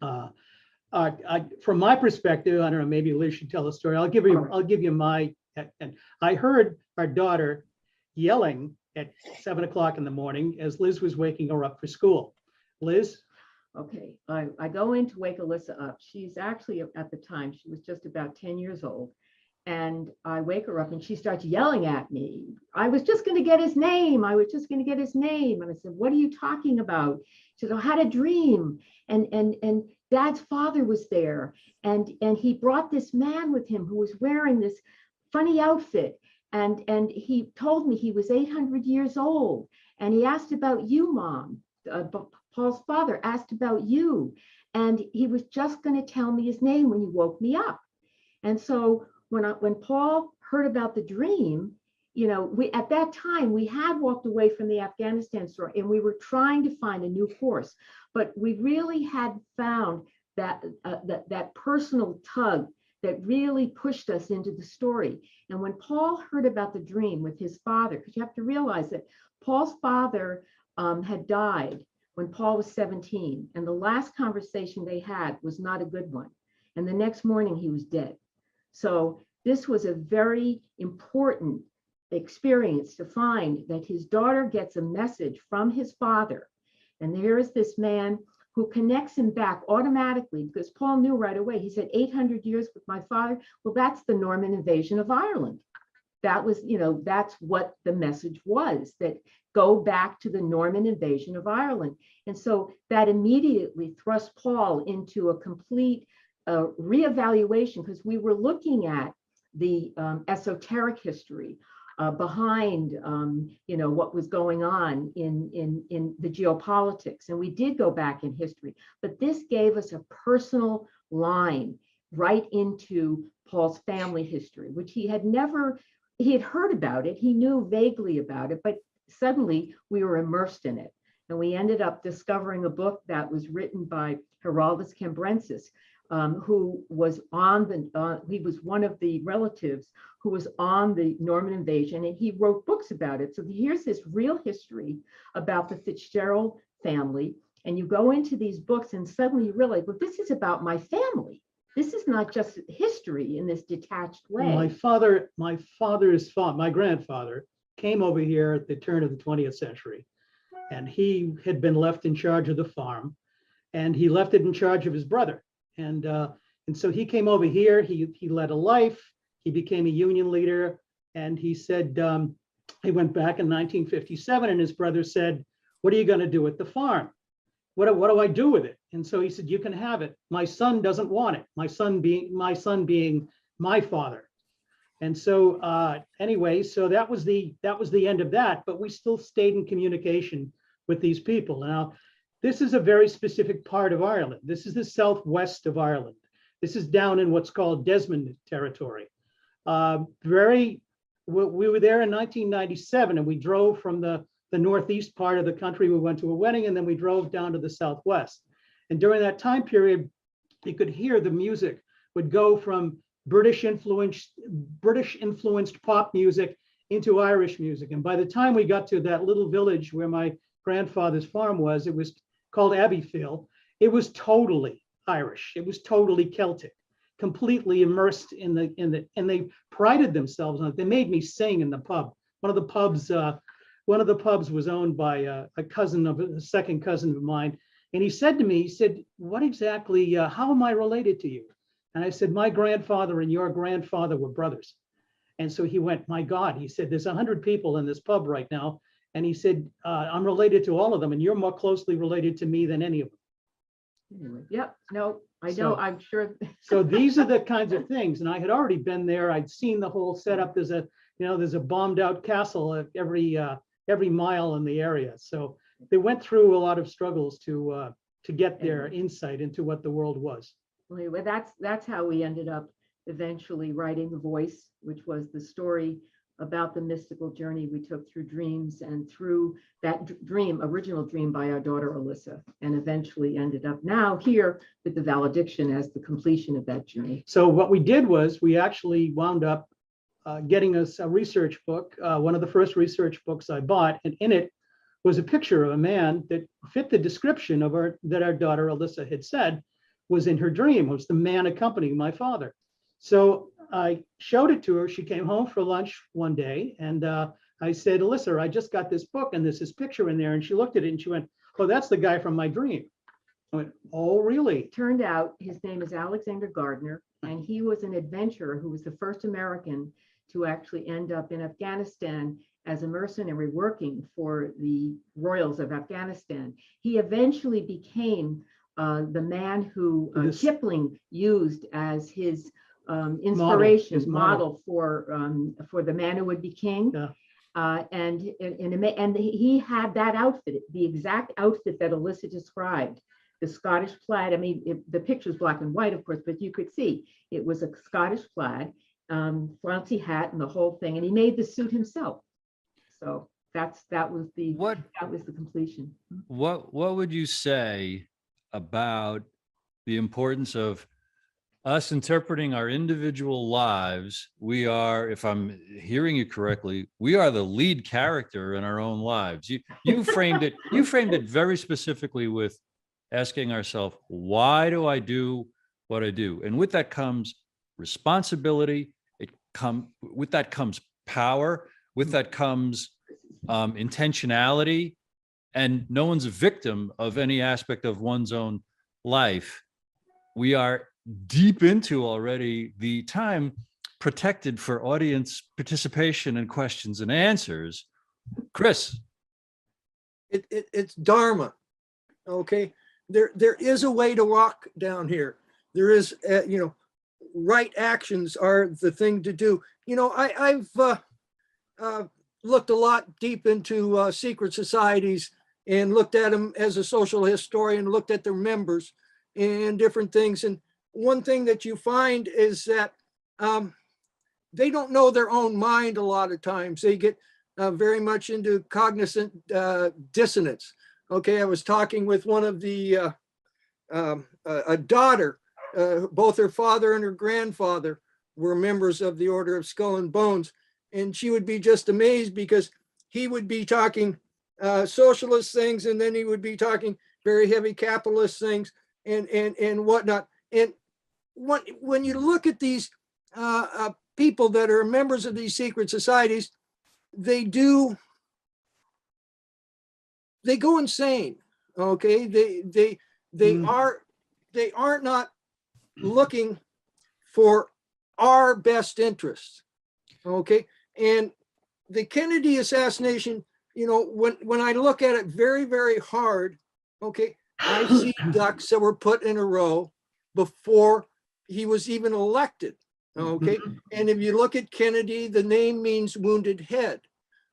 From my perspective, I don't know, maybe Liz should tell the story. I'll give you my, and I heard our daughter yelling at 7 o'clock in the morning as Liz was waking her up for school. Liz? Okay, I go in to wake Alyssa up. She's actually, at the time, she was just about 10 years old. And I wake her up and she starts yelling at me. I was just going to get his name. I was just going to get his name. And I said, what are you talking about? She said, I had a dream. And Dad's father was there. And he brought this man with him who was wearing this funny outfit. And he told me he was 800 years old. And he asked about you, Mom. Paul's father asked about you. And he was just going to tell me his name when he woke me up. And so when Paul heard about the dream, we at that time we had walked away from the Afghanistan story and we were trying to find a new course, but we really had found that that personal tug that really pushed us into the story. And when Paul heard about the dream with his father, because you have to realize that Paul's father had died when Paul was 17, and the last conversation they had was not a good one. And the next morning he was dead. So this was a very important experience to find that his daughter gets a message from his father. And there is this man who connects him back automatically, because Paul knew right away. He said, 800 years with my father. Well, that's the Norman invasion of Ireland. That was, that's what the message was, that go back to the Norman invasion of Ireland. And so that immediately thrust Paul into a complete reevaluation, because we were looking at the esoteric history behind what was going on in the geopolitics, and we did go back in history, but this gave us a personal line right into Paul's family history, which he had heard about it, he knew vaguely about it, but suddenly we were immersed in it. And we ended up discovering a book that was written by Heraldus Cambrensis, who was he was one of the relatives who was on the Norman invasion, and he wrote books about it. So here's this real history about the Fitzgerald family, and you go into these books and suddenly you realize, well, this is about my family. This is not just history in this detached way. My grandfather came over here at the turn of the 20th century, and he had been left in charge of the farm, and he left it in charge of his brother. And so he came over here, he led a life, he became a union leader, and he said, he went back in 1957, and his brother said, what are you going to do with the farm? What do I do with it? And so he said, you can have it. My son doesn't want it. My son being my father. And so anyway, so that was the end of that, but we still stayed in communication with these people. Now, this is a very specific part of Ireland. This is the southwest of Ireland. This is down in what's called Desmond territory. We were there in 1997, and we drove from the northeast part of the country. We went to a wedding, and then we drove down to the southwest. And during that time period, you could hear the music would go from British influenced pop music into Irish music. And by the time we got to that little village where my grandfather's farm was, it was called Abbeyfield. It was totally Irish. It was totally Celtic, completely immersed in the, and they prided themselves on it. They made me sing in the pub. One of the pubs was owned by a second cousin of mine. And he said to me, he said, what exactly, how am I related to you? And I said, my grandfather and your grandfather were brothers. And so he went, my God, he said, there's 100 people in this pub right now. And he said, I'm related to all of them, and you're more closely related to me than any of them. Anyway, yep, no, I know, I'm sure. So these are the kinds of things. And I had already been there. I'd seen the whole setup. There's a bombed out castle at every mile in the area. So they went through a lot of struggles to get their insight into what the world was. Anyway, that's how we ended up eventually writing The Voice, which was the story about the mystical journey we took through dreams and through that original dream by our daughter Alyssa, and eventually ended up now here with the Valediction as the completion of that journey. So what we did was we actually wound up getting us a research book, one of the first research books I bought, and in it was a picture of a man that fit the description of that our daughter Alyssa had said. was in her dream, was the man accompanying my father. So I showed it to her. She came home for lunch one day, and I said, Alyssa, I just got this book and there's this picture in there. And she looked at it and she went, oh, that's the guy from my dream. I went, oh, really? Turned out his name is Alexander Gardner, and he was an adventurer who was the first American to actually end up in Afghanistan as a mercenary working for the royals of Afghanistan. He eventually became the man who Kipling used as his inspiration model for the man who would be king. Yeah. And he had that outfit, the exact outfit that Alyssa described, the Scottish plaid. I mean, the picture's black and white, of course, but you could see it was a Scottish plaid, flouncy hat, and the whole thing. And he made the suit himself. So that was the completion. What would you say about the importance of us interpreting our individual lives? We are, if I'm hearing you correctly, we are the lead character in our own lives. You framed it very specifically with asking ourselves, why do I do what I do? And with that comes responsibility. With that comes power. With that comes intentionality. And no one's a victim of any aspect of one's own life. We are deep into already the time protected for audience participation and questions and answers. Kris. It's Dharma. Okay. There is a way to walk down here. There is, right actions are the thing to do. I've looked a lot deep into secret societies and looked at them as a social historian, looked at their members and different things. And one thing that you find is that they don't know their own mind a lot of times. They get very much into cognizant dissonance. Okay, I was talking with one of the, a daughter, both her father and her grandfather were members of the Order of Skull and Bones. And she would be just amazed because he would be talking socialist things, and then he would be talking very heavy capitalist things and whatnot. And when you look at these people that are members of these secret societies, they go insane. Okay, they are not looking for our best interests. Okay, and the Kennedy assassination, when I look at it very, very hard, okay, I see ducks that were put in a row before he was even elected. Okay, and if you look at Kennedy, the name means wounded head.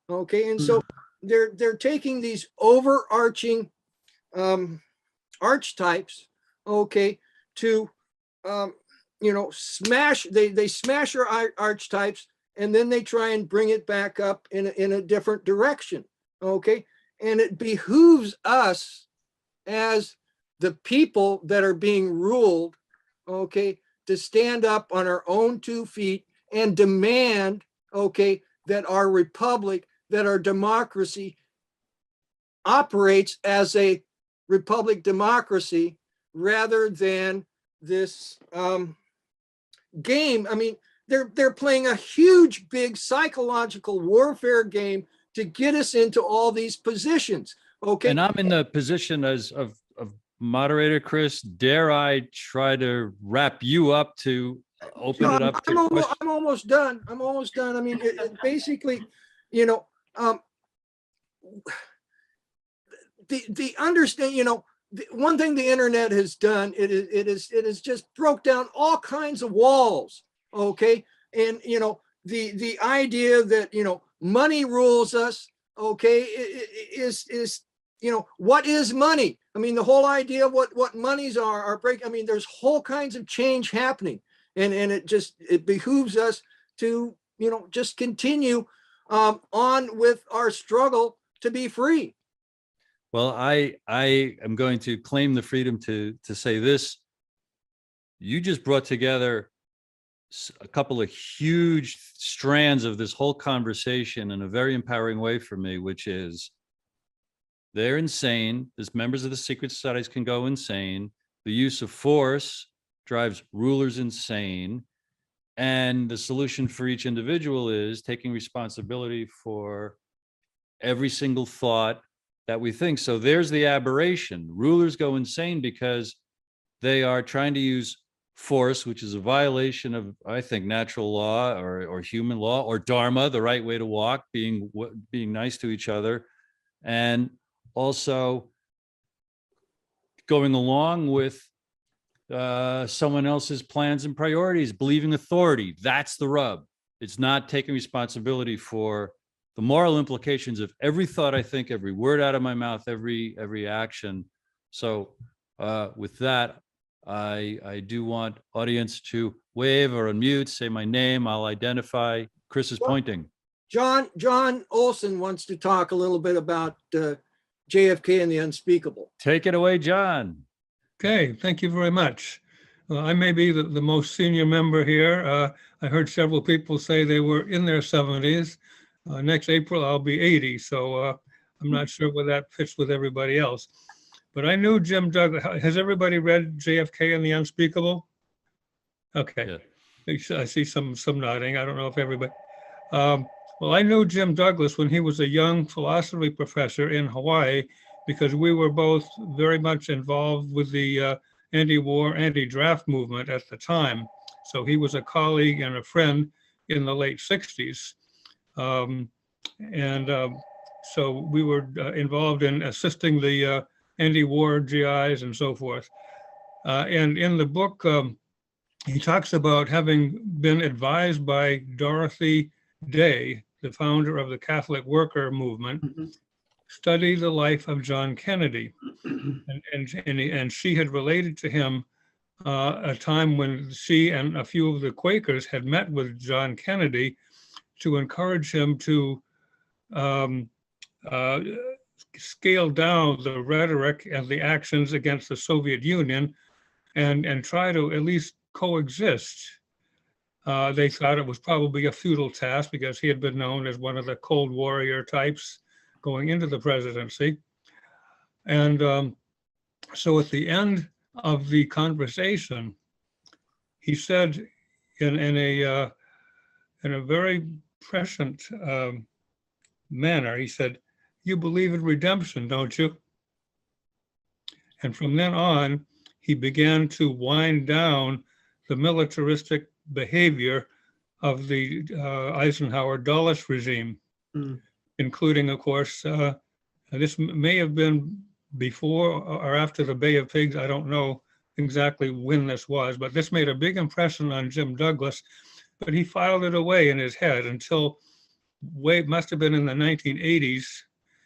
Okay, and so they're taking these overarching archetypes, okay, to smash. They smash our archetypes, and then they try and bring it back up in a different direction. Okay, and it behooves us as the people that are being ruled, okay, to stand up on our own 2 feet and demand, okay, that our republic, that our democracy operates as a republic democracy rather than this game. I mean, they're playing a huge, big psychological warfare game to get us into all these positions. Okay. And I'm in the position of moderator, Kris. Dare I try to wrap you up to open it up to questions? I'm almost done. I mean, basically, the understand, one thing the internet has done, it is just broke down all kinds of walls. Okay. And, the idea that, money rules us. Okay. Is what is money? I mean, the whole idea of what monies are break. I mean, there's whole kinds of change happening, and it behooves us to, just continue on with our struggle to be free. Well, I am going to claim the freedom to say this. You just brought together a couple of huge strands of this whole conversation in a very empowering way for me, which is they're insane. As members of the secret societies can go insane. the use of force drives rulers insane. And the solution for each individual is taking responsibility for every single thought that we think. So there's the aberration. Rulers go insane because they are trying to use force, which is a violation of, I think, natural law or human law or dharma, the right way to walk, being nice to each other, and also going along with someone else's plans and priorities, believing authority. That's the rub. It's not taking responsibility for the moral implications of every thought I think, every word out of my mouth, every action. So with that, I do want audience to wave or unmute, say my name, I'll identify. Kris is pointing. John Olson wants to talk a little bit about JFK and the unspeakable. Take it away, John. Okay, thank you very much. I may be the most senior member here. I heard several people say they were in their 70s. Next April, I'll be 80, so I'm not sure where that fits with everybody else. But I knew Jim Douglas. Has everybody read JFK and the Unspeakable? Okay, yeah. I see some nodding. I don't know if everybody. Well, I knew Jim Douglas when he was a young philosophy professor in Hawaii, because we were both very much involved with the anti-war, anti-draft movement at the time. So he was a colleague and a friend in the late 60s. So we were involved in assisting the anti-war GIs and so forth. And in the book, he talks about having been advised by Dorothy Day, the founder of the Catholic Worker Movement, study the life of John Kennedy. And she had related to him a time when she and a few of the Quakers had met with John Kennedy to encourage him to scale down the rhetoric and the actions against the Soviet Union and try to at least coexist. They thought it was probably a futile task because he had been known as one of the Cold Warrior types going into the presidency. And so at the end of the conversation, he said in a very prescient manner, he said, "You believe in redemption, don't you?" And from then on, he began to wind down the militaristic behavior of the Eisenhower Dulles regime, including, of course, this may have been before or after the Bay of Pigs. I don't know exactly when this was, but this made a big impression on Jim Douglas, but he filed it away in his head until must have been in the 1980s.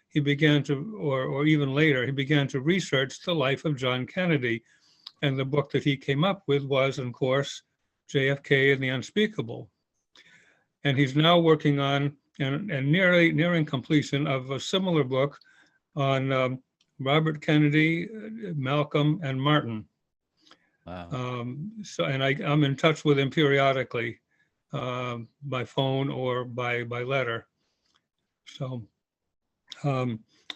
He began to, or even later, he began to research the life of John Kennedy. And the book that he came up with was, of course, JFK and the Unspeakable. And he's now working on and nearing completion of a similar book on Robert Kennedy, Malcolm, and Martin. Wow. I'm in touch with him periodically by phone or by letter. So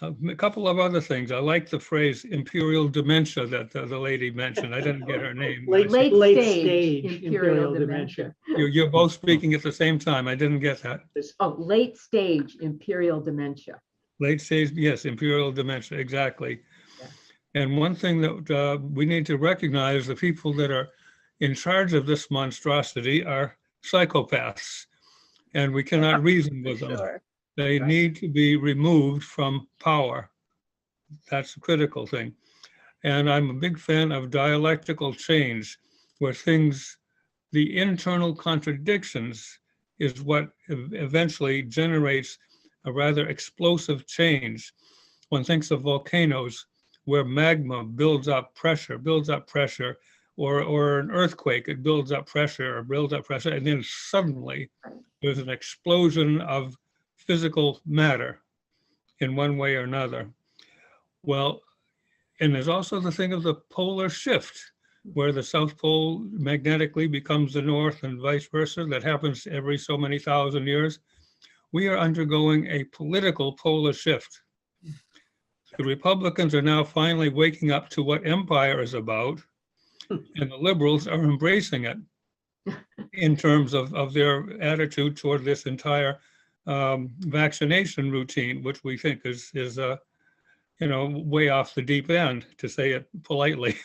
a couple of other things. I like the phrase imperial dementia that the lady mentioned. I didn't get her name. Late stage imperial dementia. You're both speaking at the same time. I didn't get that. Oh, late stage imperial dementia. Late stage, yes, imperial dementia, exactly. Yeah. And one thing that we need to recognize, the people that are in charge of this monstrosity are psychopaths, and we cannot reason with them. Sure. They need to be removed from power. That's a critical thing. And I'm a big fan of dialectical change, where the internal contradictions is what eventually generates a rather explosive change. One thinks of volcanoes where magma builds up pressure, or an earthquake, it builds up pressure, and then suddenly there's an explosion of physical matter in one way or another. Well, and there's also the thing of the polar shift, where the South Pole magnetically becomes the North and vice versa. That happens every so many thousand years. We are undergoing a political polar shift. The Republicans are now finally waking up to what empire is about, and the liberals are embracing it in terms of their attitude toward this entire vaccination routine, which we think is way off the deep end, to say it politely.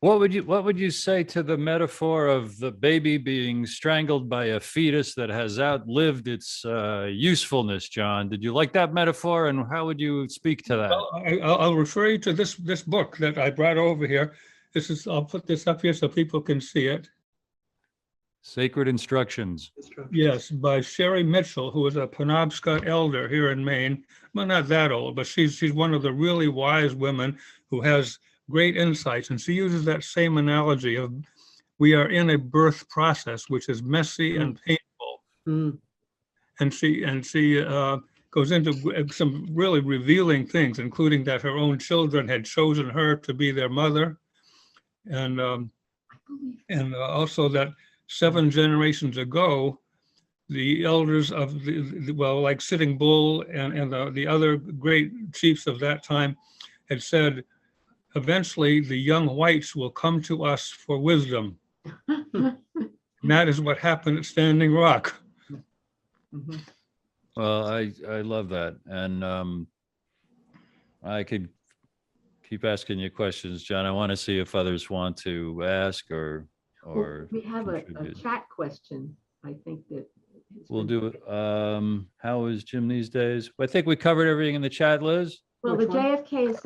What would you say to the metaphor of the baby being strangled by a fetus that has outlived its usefulness, John? Did you like that metaphor, and how would you speak to that? Well, I'll refer you to this book that I brought over here. I'll put this up here so people can see it. Sacred Instructions. Yes, by Sherry Mitchell, who is a Penobscot elder here in Maine. Well, not that old, but she's one of the really wise women who has great insights. And she uses that same analogy of we are in a birth process, which is messy and painful. Mm. And she goes into some really revealing things, including that her own children had chosen her to be their mother. And also that 7 generations ago, the elders of like Sitting Bull and the other great chiefs of that time had said, eventually the young whites will come to us for wisdom. And that is what happened at Standing Rock. Mhm. Well, I love that. And I could keep asking you questions, John. I want to see if others want to ask or We have a contribute. chat question, I think that. has We'll been- do it. How is Jim these days? I think we covered everything in the chat, Liz. Well, the Which one? JFK, is,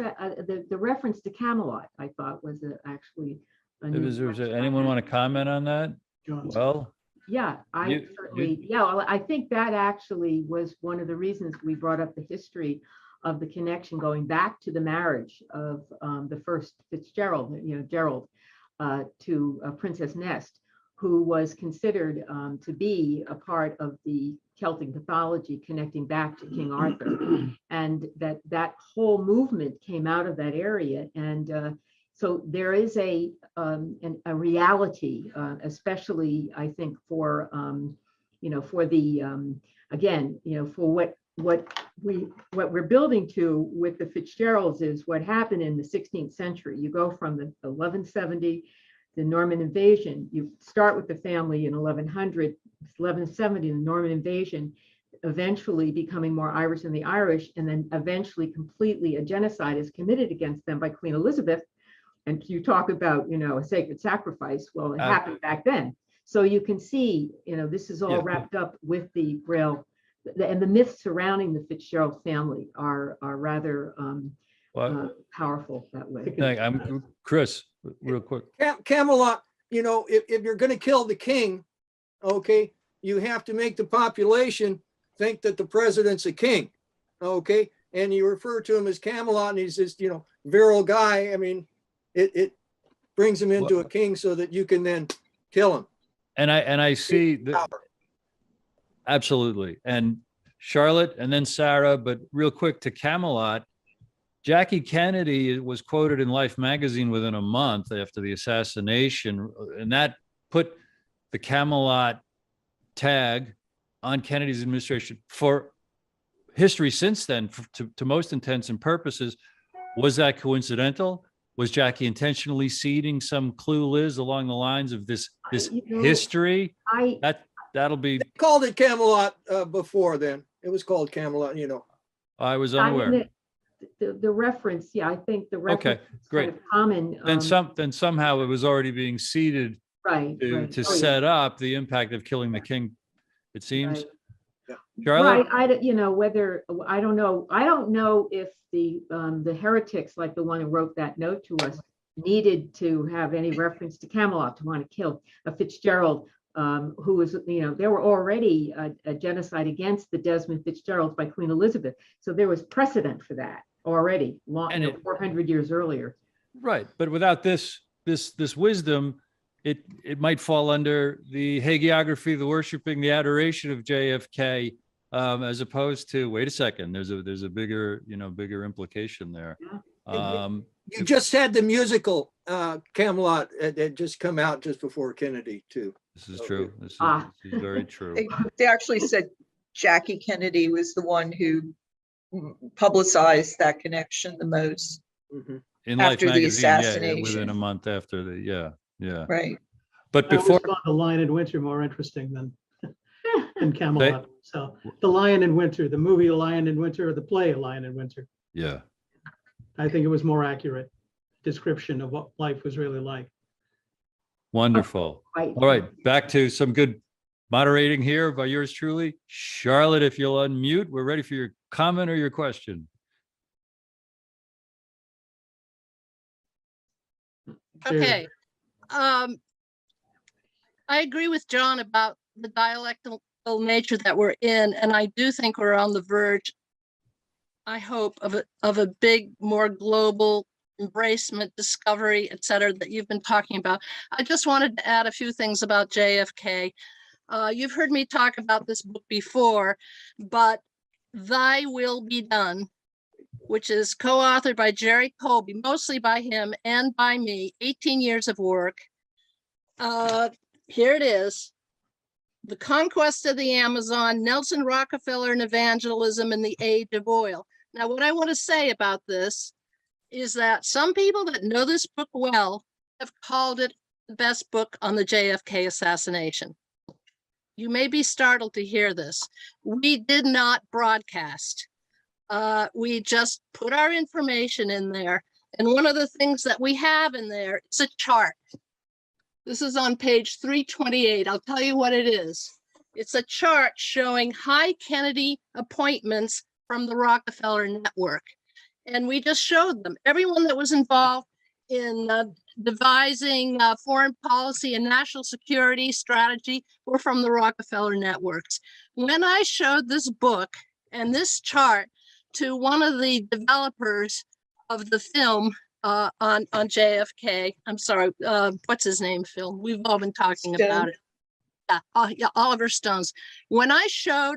the reference to Camelot, I thought was actually. a new Anyone want to comment on that? John. Well, Yeah, well, I think that actually was one of the reasons we brought up the history of the connection going back to the marriage of the first Fitzgerald, Gerald, to Princess Nest, who was considered to be a part of the Celtic mythology connecting back to King Arthur, and that whole movement came out of that area. And so there is a reality, especially I think for for the again, for what we're building to with the Fitzgeralds is what happened in the 16th century. You go from the 1170, the Norman invasion. You start with the family in 1100, 1170, the Norman invasion, eventually becoming more Irish than the Irish, and then eventually completely a genocide is committed against them by Queen Elizabeth. And you talk about, a sacred sacrifice. Well, it happened back then. So you can see, this is all wrapped up with the Grail, and the myths surrounding the Fitzgerald family are rather powerful that way. I'm Kris, real quick. Camelot, if you're going to kill the king, okay, you have to make the population think that the president's a king, okay? And you refer to him as Camelot, and he's this, virile guy. I mean, it brings him into a king so that you can then kill him. And I see that. Absolutely. And Charlotte and then Sarah, but real quick to Camelot, Jackie Kennedy was quoted in Life magazine within a month after the assassination, and that put the Camelot tag on Kennedy's administration for history since then, to most intents and purposes. Was that coincidental? Was Jackie intentionally seeding some clue, Liz, along the lines of this history? That'll be. They called it Camelot before then. It was called Camelot, I was unaware. The reference, I think the reference. Okay, great. Kind of common. Then somehow it was already being seeded right. to set up the impact of killing the king, it seems. Right. Charlotte? Right. I don't know if the heretics, like the one who wrote that note to us, needed to have any reference to Camelot to want to kill a Fitzgerald, who was, there were already a genocide against the Desmond Fitzgeralds by Queen Elizabeth. So there was precedent for that already, 400 years earlier. Right. But without this wisdom, it might fall under the hagiography, the worshiping, the adoration of JFK, as opposed to, wait a second, there's a bigger implication there. You just had the musical Camelot that just come out just before Kennedy too. This is true. This is very true. They actually said Jackie Kennedy was the one who publicized that connection the most. Mhm. in Life After the magazine, yeah, assassination. within a month after yeah. Right. But I always before, found The Lion in Winter more interesting than Camelot. So The Lion in Winter, the movie Lion in Winter, or the play Lion in Winter, yeah, I think it was more accurate description of what life was really like. wonderful. Right. All right, back to some good moderating here by yours truly. Charlotte, if you'll unmute, we're ready for your comment or your question. Cheers. Okay. I agree with John about the dialectical nature that we're in, and I do think we're on the verge, I hope, of a big, more global embracement, discovery, et cetera, that you've been talking about. I just wanted to add a few things about JFK. You've heard me talk about this book before, but Thy Will Be Done, which is co-authored by Jerry Colby, mostly by him and by me, 18 years of work. Here it is. The Conquest of the Amazon, Nelson Rockefeller and Evangelism in the Age of Oil. Now, what I want to say about this is that some people that know this book well have called it the best book on the JFK assassination. You may be startled to hear this. We did not broadcast. We just put our information in there. And one of the things that we have in there is a chart. This is on page 328. I'll tell you what it is. It's a chart showing high Kennedy appointments from the Rockefeller network. And we just showed them. Everyone that was involved in devising foreign policy and national security strategy were from the Rockefeller networks. When I showed this book and this chart to one of the developers of the film on JFK, I'm sorry, what's his name, Phil? We've all been talking about it. Yeah, Oliver Stone's. When I showed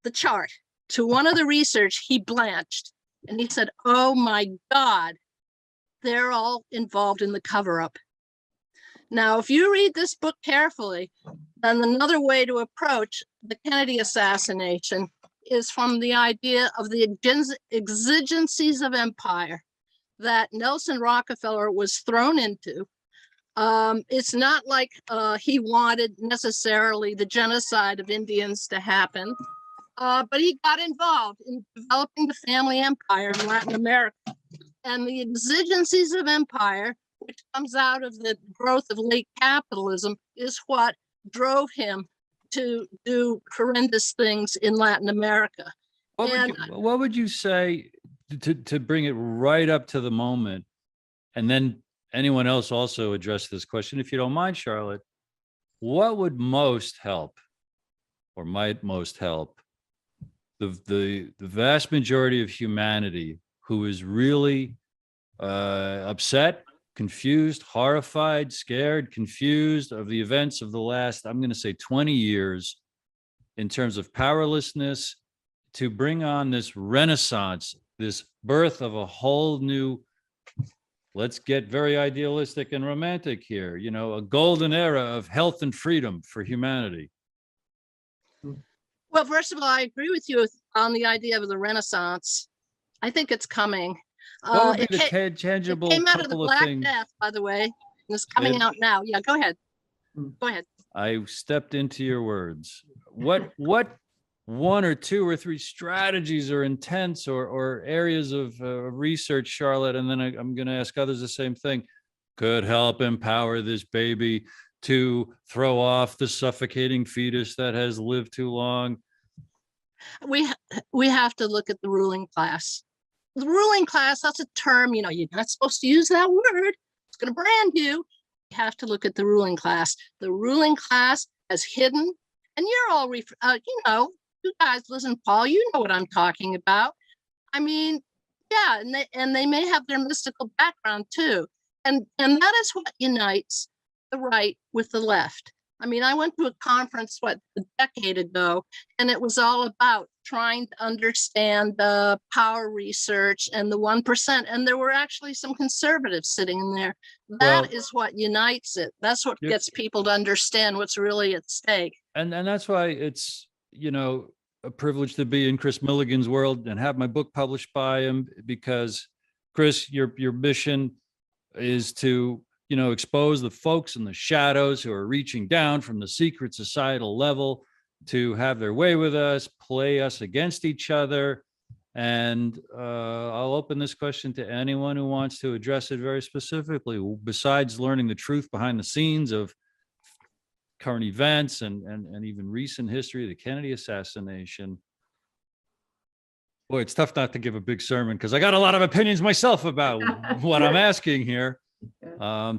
the chart to one of the research, he blanched and he said, "Oh my God, they're all involved in the cover-up." Now, if you read this book carefully, then another way to approach the Kennedy assassination is from the idea of the exigencies of empire that Nelson Rockefeller was thrown into. It's not like he wanted necessarily the genocide of Indians to happen, but he got involved in developing the family empire in Latin America. And the exigencies of empire, which comes out of the growth of late capitalism, is what drove him to do horrendous things in Latin America. What would you say to bring it right up to the moment? And then anyone else also address this question, if you don't mind, Charlotte. What would most help, or might most help, the vast majority of humanity who is really upset, confused, horrified, scared, confused of the events of the last, I'm going to say 20 years, in terms of powerlessness, to bring on this renaissance, this birth of a whole new, let's get very idealistic and romantic here, you know, a golden era of health and freedom for humanity? Well, first of all, I agree with you on the idea of the Renaissance. I think it's coming. What would be It the tangible came out of the couple of Black things? Death, by the way. It's coming It- out now. Yeah, go ahead. Go ahead. I stepped into your words. What one or two or three strategies or intents or areas of research, Charlotte, and then I'm going to ask others the same thing, could help empower this baby to throw off the suffocating fetus that has lived too long? We have to look at the ruling class. The ruling class, that's a term, you know, you're not supposed to use that word. It's going to brand you. You have to look at the ruling class. The ruling class has hidden, and you're all, you know, you guys listen, Paul, you know what I'm talking about. I mean, yeah, and they may have their mystical background too. And that is what unites the right with the left. I mean, I went to a conference, a decade ago, and it was all about trying to understand the power research and the 1%. And there were actually some conservatives sitting in there. That is what unites it. That's what gets people to understand what's really at stake. And that's why it's, you know, a privilege to be in Kris Millegan's world and have my book published by him, because Kris, your mission is to, expose the folks in the shadows who are reaching down from the secret societal level to have their way with us, play us against each other. And I'll open this question to anyone who wants to address it very specifically. Besides learning the truth behind the scenes of current events and even recent history of the Kennedy assassination, boy, it's tough not to give a big sermon because I got a lot of opinions myself about what I'm asking here.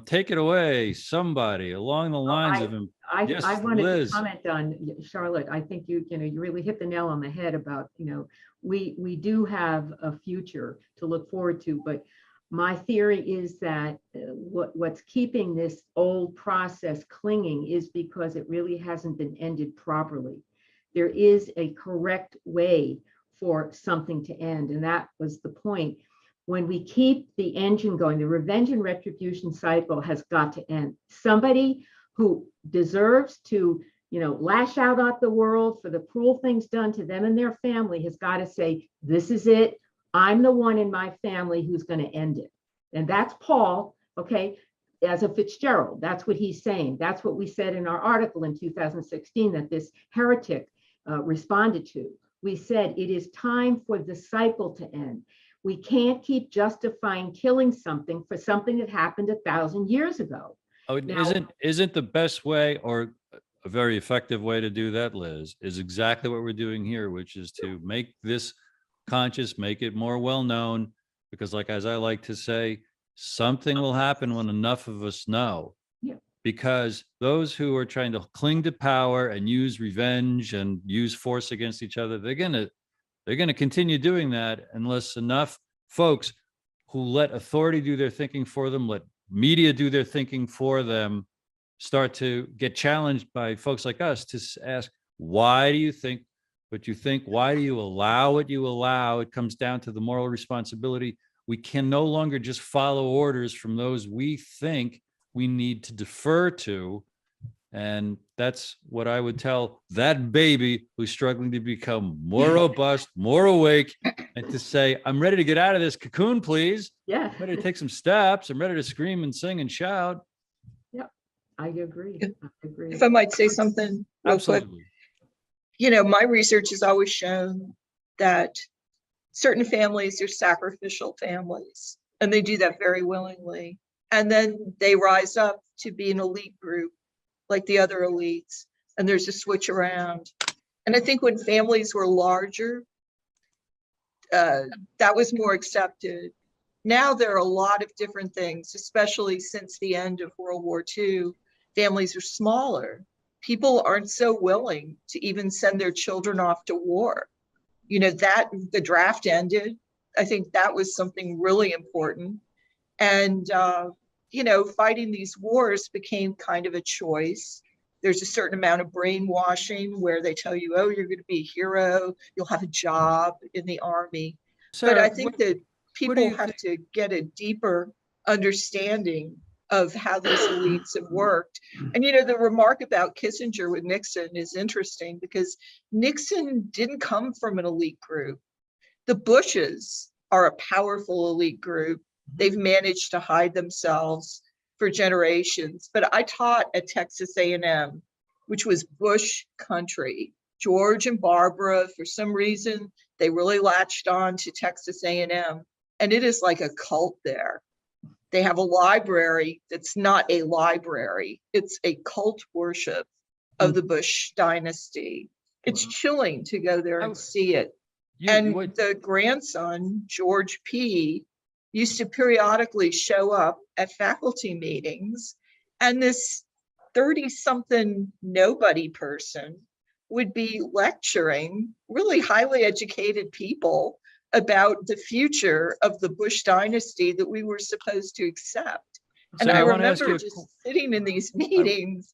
Take it away, somebody along the lines of him. Yes, I wanted Liz. to comment on Charlotte. I think you really hit the nail on the head about, we do have a future to look forward to, but my theory is that what's keeping this old process clinging is because it really hasn't been ended properly. There is a correct way for something to end, and that was the point. When we keep the engine going, the revenge and retribution cycle has got to end. Somebody who deserves to, lash out at the world for the cruel things done to them and their family has got to say, this is it. I'm the one in my family who's going to end it. And that's Paul, okay, as a Fitzgerald. That's what he's saying. That's what we said in our article in 2016 that this heretic responded to. We said it is time for the cycle to end. We can't keep justifying killing something for something that happened 1,000 years ago. Oh, isn't the best way, or a very effective way to do that, Liz, is exactly what we're doing here, which is to make this conscious, make it more well known, because as I like to say, something will happen when enough of us know. Yeah. Because those who are trying to cling to power and use revenge and use force against each other, they're going to continue doing that unless enough folks who let authority do their thinking for them, let media do their thinking for them, start to get challenged by folks like us to ask, why do you think what you think? Why do you allow what you allow? It comes down to the moral responsibility. We can no longer just follow orders from those we think we need to defer to. And that's what I would tell that baby who's struggling to become more robust, more awake, and to say, I'm ready to get out of this cocoon, please. Yeah. I'm ready to take some steps. I'm ready to scream and sing and shout. Yeah, I agree. If I might say something real quick. Absolutely. My research has always shown that certain families are sacrificial families, and they do that very willingly. And then they rise up to be an elite group like the other elites, and there's a switch around. And I think when families were larger, that was more accepted. Now there are a lot of different things, especially since the end of World War II. Families are smaller. People aren't so willing to even send their children off to war. That the draft ended. I think that was something really important. And, fighting these wars became kind of a choice. There's a certain amount of brainwashing where they tell you, oh, you're going to be a hero. You'll have a job in the army. Sarah, but I think that people have to get a deeper understanding of how these elites have worked. And, the remark about Kissinger with Nixon is interesting because Nixon didn't come from an elite group. The Bushes are a powerful elite group. They've managed to hide themselves for generations. But I taught at Texas A&M, which was Bush country. George and Barbara, for some reason, they really latched on to Texas A&M. And it is like a cult there. They have a library that's not a library. It's a cult worship of the Bush dynasty. It's chilling to go there and see it. The grandson, George P., used to periodically show up at faculty meetings, and this 30-something nobody person would be lecturing really highly educated people about the future of the Bush dynasty that we were supposed to accept. And I remember just sitting in these meetings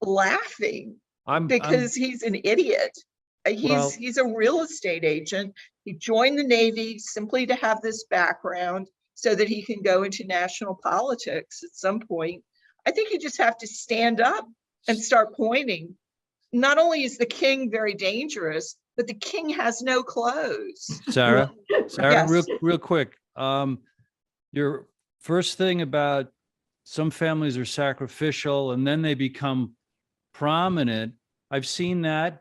laughing because he's an idiot. He's a real estate agent. He joined the Navy simply to have this background so that he can go into national politics at some point. I think you just have to stand up and start pointing. Not only is the king very dangerous, but the king has no clothes. Sarah, Yes. real quick. your first thing about some families are sacrificial and then they become prominent. I've seen that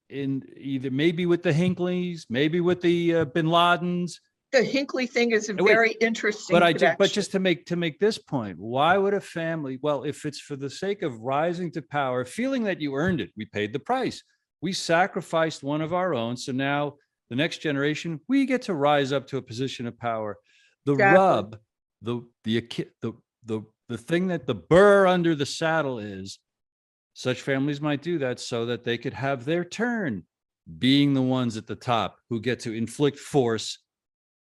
in either maybe with the Hinckleys, maybe with the Bin Ladens. The Hinckley thing is a Wait, very interesting But connection. just to make this point, why would a family, well, if it's for the sake of rising to power, feeling that you earned it, we paid the price. We sacrificed one of our own. So now the next generation, we get to rise up to a position of power. The Exactly. rub, the thing that the burr under the saddle is, such families might do that so that they could have their turn being the ones at the top who get to inflict force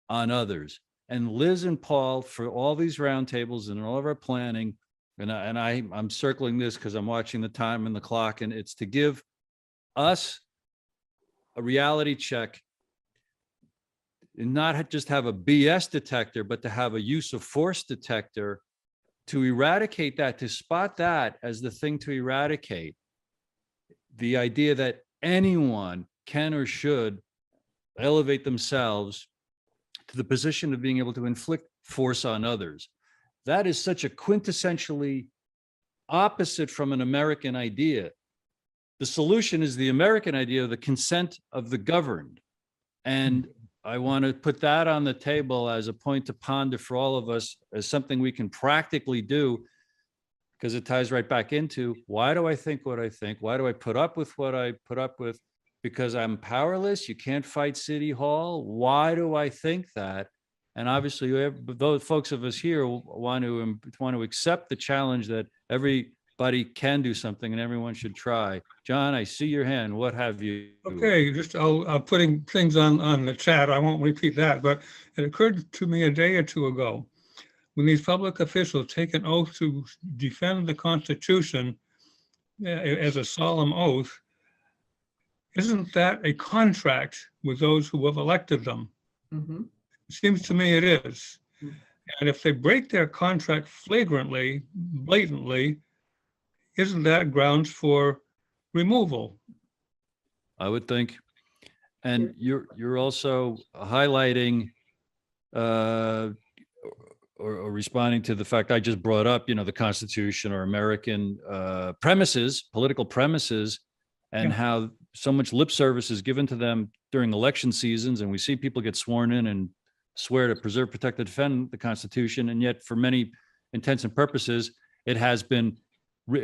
on others. And Liz and Paul, for all these roundtables and all of our planning, and I'm circling this because I'm watching the time and the clock, and it's to give us a reality check and not just have a BS detector, but to have a use of force detector to eradicate that, to spot that as the thing to eradicate. The idea that anyone can or should elevate themselves to the position of being able to inflict force on others. That is such a quintessentially opposite from an American idea. The solution is the American idea of the consent of the governed. And I want to put that on the table as a point to ponder for all of us as something we can practically do, because it ties right back into, why do I think what I think? Why do I put up with what I put up with? Because I'm powerless. You can't fight City Hall. Why do I think that? And obviously, those folks of us here want to accept the challenge that everybody can do something and everyone should try. John, I see your hand. What have you? Okay, just I'll putting things on the chat. I won't repeat that, but it occurred to me a day or two ago when these public officials take an oath to defend the Constitution as a solemn oath. Isn't that a contract with those who have elected them? Mhm. It seems to me it is. Mhm. And if they break their contract flagrantly, blatantly, isn't that grounds for removal? I would think. And you're also highlighting or responding to the fact I just brought up, the Constitution or American premises, political premises, and how so much lip service is given to them during election seasons. And we see people get sworn in and swear to preserve, protect, and defend the Constitution. And yet, for many intents and purposes, it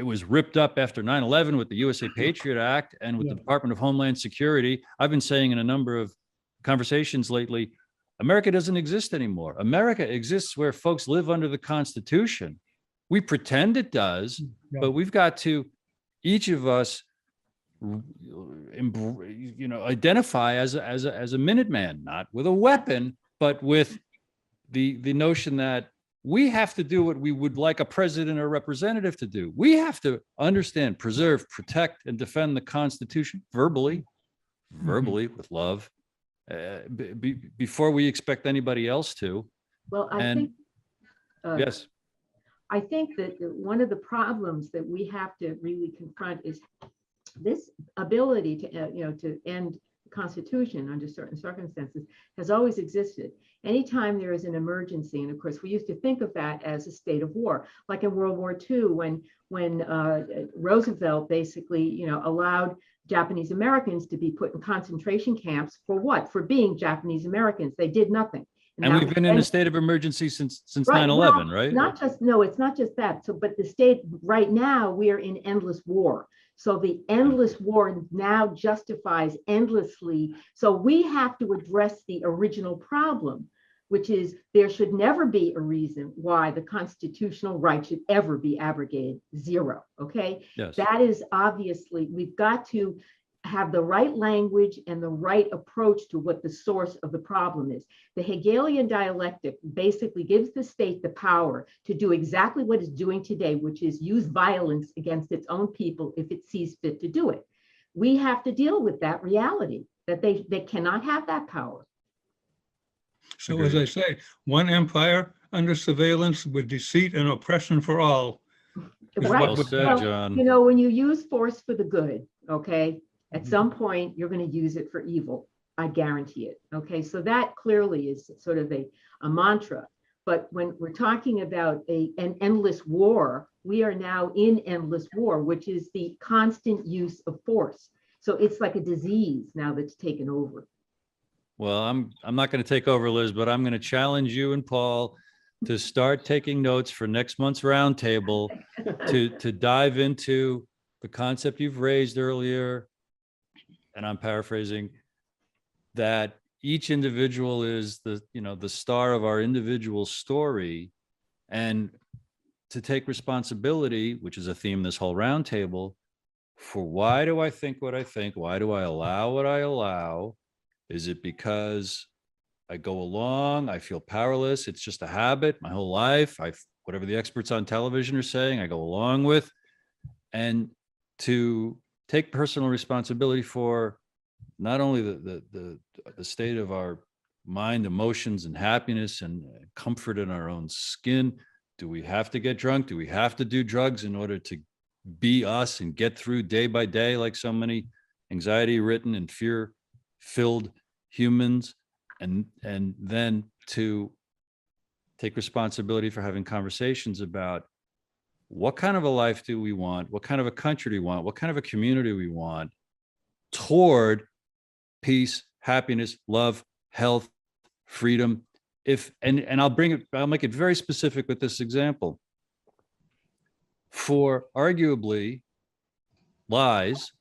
was ripped up after 9/11 with the USA Patriot Act and with the Department of Homeland Security. I've been saying in a number of conversations lately, America doesn't exist anymore. America exists where folks live under the Constitution. We pretend it does, but we've got to, each of us, identify as a Minuteman, not with a weapon, but with the notion that we have to do what we would like a president or representative to do. We have to understand, preserve, protect, and defend the Constitution verbally with love, before we expect anybody else to. Well, Yes. I think that one of the problems that we have to really confront is this ability to, to end the Constitution under certain circumstances has always existed. Anytime there is an emergency, and of course we used to think of that as a state of war, like in World War II, when Roosevelt basically, allowed Japanese Americans to be put in concentration camps for what? For being Japanese Americans. They did nothing. And we've been in a state of emergency since 9/11, right? No, it's not just that. So, but the state right now, we are in endless war. So the endless war now justifies endlessly. So we have to address the original problem, which is there should never be a reason why the constitutional right should ever be abrogated. Zero. Okay. Yes. That is obviously, we've got to have the right language and the right approach to what the source of the problem is. The Hegelian dialectic basically gives the state the power to do exactly what it's doing today, which is use violence against its own people if it sees fit to do it. We have to deal with that reality, that they cannot have that power. So as I say, one empire under surveillance with deceit and oppression for all. Right. Well said, John. When you use force for the good, okay, at some point you're going to use it for evil. I guarantee it. Okay, so that clearly is sort of a mantra. But when we're talking about an endless war, we are now in endless war, which is the constant use of force. So it's like a disease now that's taken over. Well, I'm not going to take over, Liz, but I'm going to challenge you and Paul to start taking notes for next month's roundtable to dive into the concept you've raised earlier. And I'm paraphrasing that each individual is the star of our individual story, and to take responsibility, which is a theme this whole roundtable, for why do I think what I think? Why do I allow what I allow? Is it because I go along, I feel powerless, it's just a habit my whole life, whatever the experts on television are saying, I go along with, and to take personal responsibility for not only the state of our mind, emotions, and happiness and comfort in our own skin. Do we have to get drunk? Do we have to do drugs in order to be us and get through day by day like so many anxiety-ridden and fear-filled humans? And then to take responsibility for having conversations about what kind of a life do we want? What kind of a country do we want? What kind of a community we want toward peace, happiness, love, health, freedom. And I'll make it very specific with this example. For arguably lies,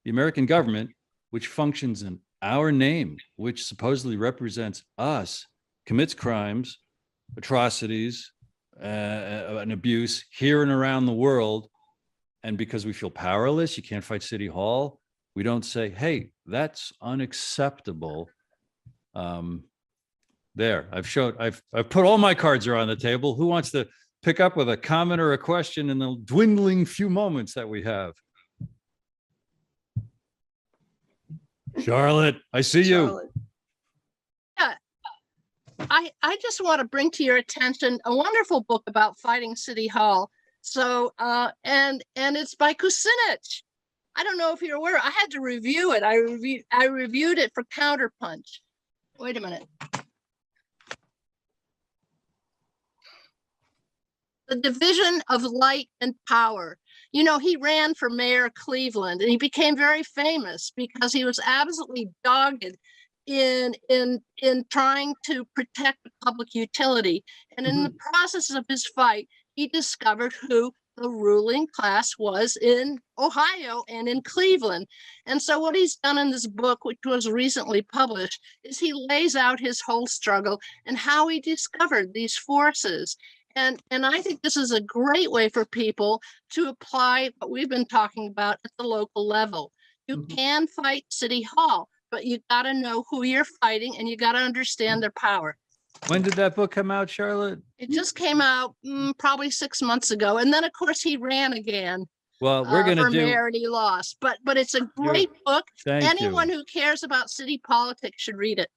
the American government, which functions in our name, which supposedly represents us, commits crimes, atrocities, and abuse here and around the world. And because we feel powerless, you can't fight City Hall. We don't say, hey, that's unacceptable. There, I've put all my cards are on the table. Who wants to pick up with a comment or a question in the dwindling few moments that we have? Charlotte, I see Charlotte. you. Yeah, I just want to bring to your attention a wonderful book about fighting City Hall. So, and it's by Kucinich. I don't know if you're aware, I had to review it. I reviewed it for Counterpunch. Wait a minute. The division of light and power. You know, he ran for mayor of Cleveland and he became very famous because he was absolutely dogged in trying to protect the public utility. And in the process of his fight, he discovered who the ruling class was in Ohio and in Cleveland. And so what he's done in this book, which was recently published, is he lays out his whole struggle and how he discovered these forces. And I think this is a great way for people to apply what we've been talking about at the local level. You can fight City Hall, but you got to know who you're fighting and you got to understand their power. When did that book come out, Charlotte? It just came out probably 6 months ago. And then, of course, he ran again. Well, we're going to do mayor and he lost. But it's a great book. Thank Anyone you. who cares about city politics should read it.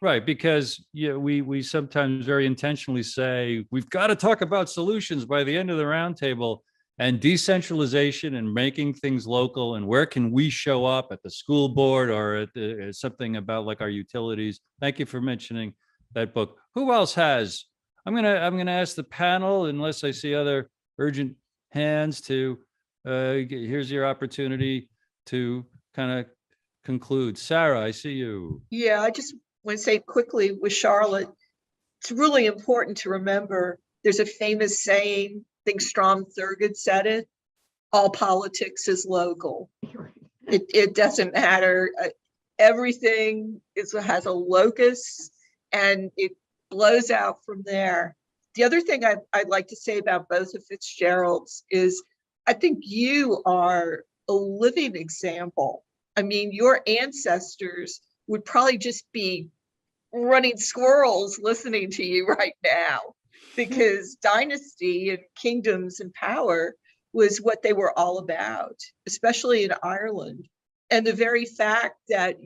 Right, because we sometimes very intentionally say we've got to talk about solutions by the end of the roundtable, and decentralization and making things local, and where can we show up at the school board or at something about like our utilities. Thank you for mentioning that book. Who else has? I'm gonna ask the panel, unless I see other urgent hands, to here's your opportunity to kind of conclude. Sarah, I see you. Yeah, I just want to say quickly with Charlotte, it's really important to remember there's a famous saying, I think Strom Thurgood said it, all politics is local. It doesn't matter. Everything has a locus and it blows out from there. The other thing I'd like to say about both of Fitzgeralds is I think you are a living example. I mean, your ancestors would probably just be running squirrels listening to you right now, because dynasty and kingdoms and power was what they were all about, especially in Ireland. And the very fact that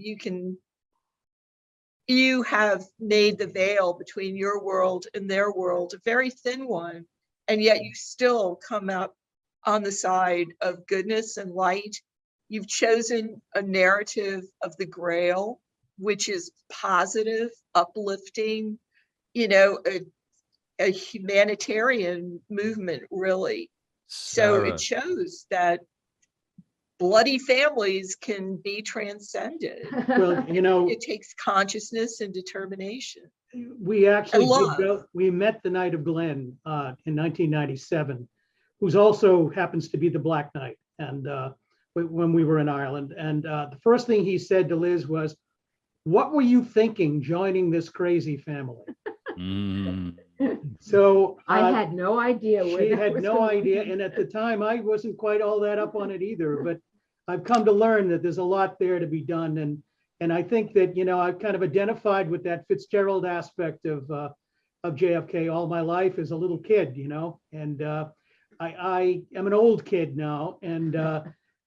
you have made the veil between your world and their world a very thin one, and yet you still come up on the side of goodness and light. You've chosen a narrative of the Grail, which is positive, uplifting, a humanitarian movement, really. So Sarah, it shows that bloody families can be transcended. Well, It takes consciousness and determination. we actually did love. go, we met the Knight of Glen in 1997, who's also happens to be the Black Knight, and when we were in Ireland. And the first thing he said to Liz was, "What were you thinking joining this crazy family?" mm, So I had no idea. where she that had was no going. idea, and at the time I wasn't quite all that up on it either, but I've come to learn that there's a lot there to be done. And I think that, I've kind of identified with that Fitzgerald aspect of JFK all my life as a little kid, and I am an old kid now. And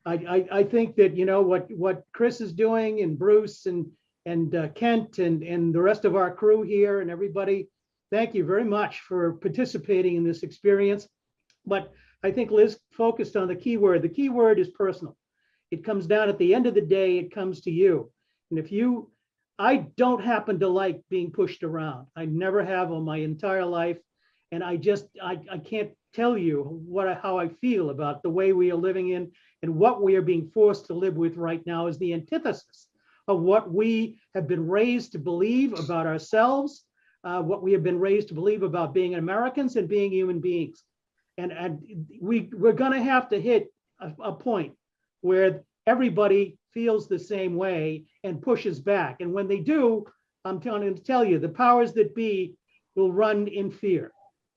I think that, what Kris is doing, and Bruce and Kent and the rest of our crew here and everybody, thank you very much for participating in this experience. But I think Liz focused on the key word. The key word is personal. It comes down at the end of the day, it comes to you. And I don't happen to like being pushed around. I never have on my entire life. And I can't tell you how I feel about the way we are living in, and what we are being forced to live with right now is the antithesis of what we have been raised to believe about ourselves, what we have been raised to believe about being Americans and being human beings. And we're going to have to hit a point where everybody feels the same way and pushes back. And when they do, I'm going to tell you, the powers that be will run in fear.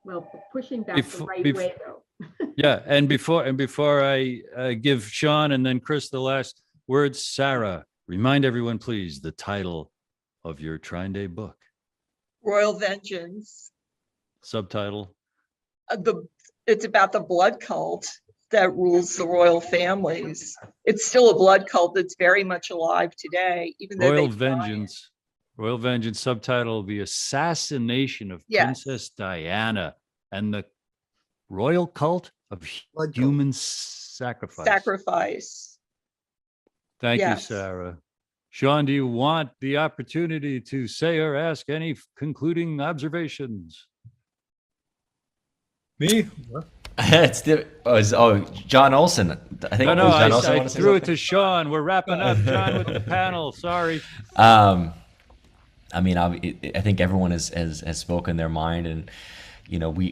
Well, pushing back the right way, though. yeah. And before I give Sean and then Kris the last words, Sarah, remind everyone, please, the title of your TrineDay book. Royal Vengeance. Subtitle. It's about the blood cult that rules the royal families. It's still a blood cult that's very much alive today, even though Royal they try it. Vengeance. Royal Vengeance subtitle, The Assassination of Yes. Princess Diana and the Royal Cult of Blood cult. Human Sacrifice. Sacrifice. Thank you, Yes. Sarah. Sean, do you want the opportunity to say or ask any concluding observations? Me? It's John Olson. I think No, it was John I Olson wanted to say threw it something? to Sean. We're wrapping up, John, with the panel. Sorry. I mean, I think everyone has spoken their mind, and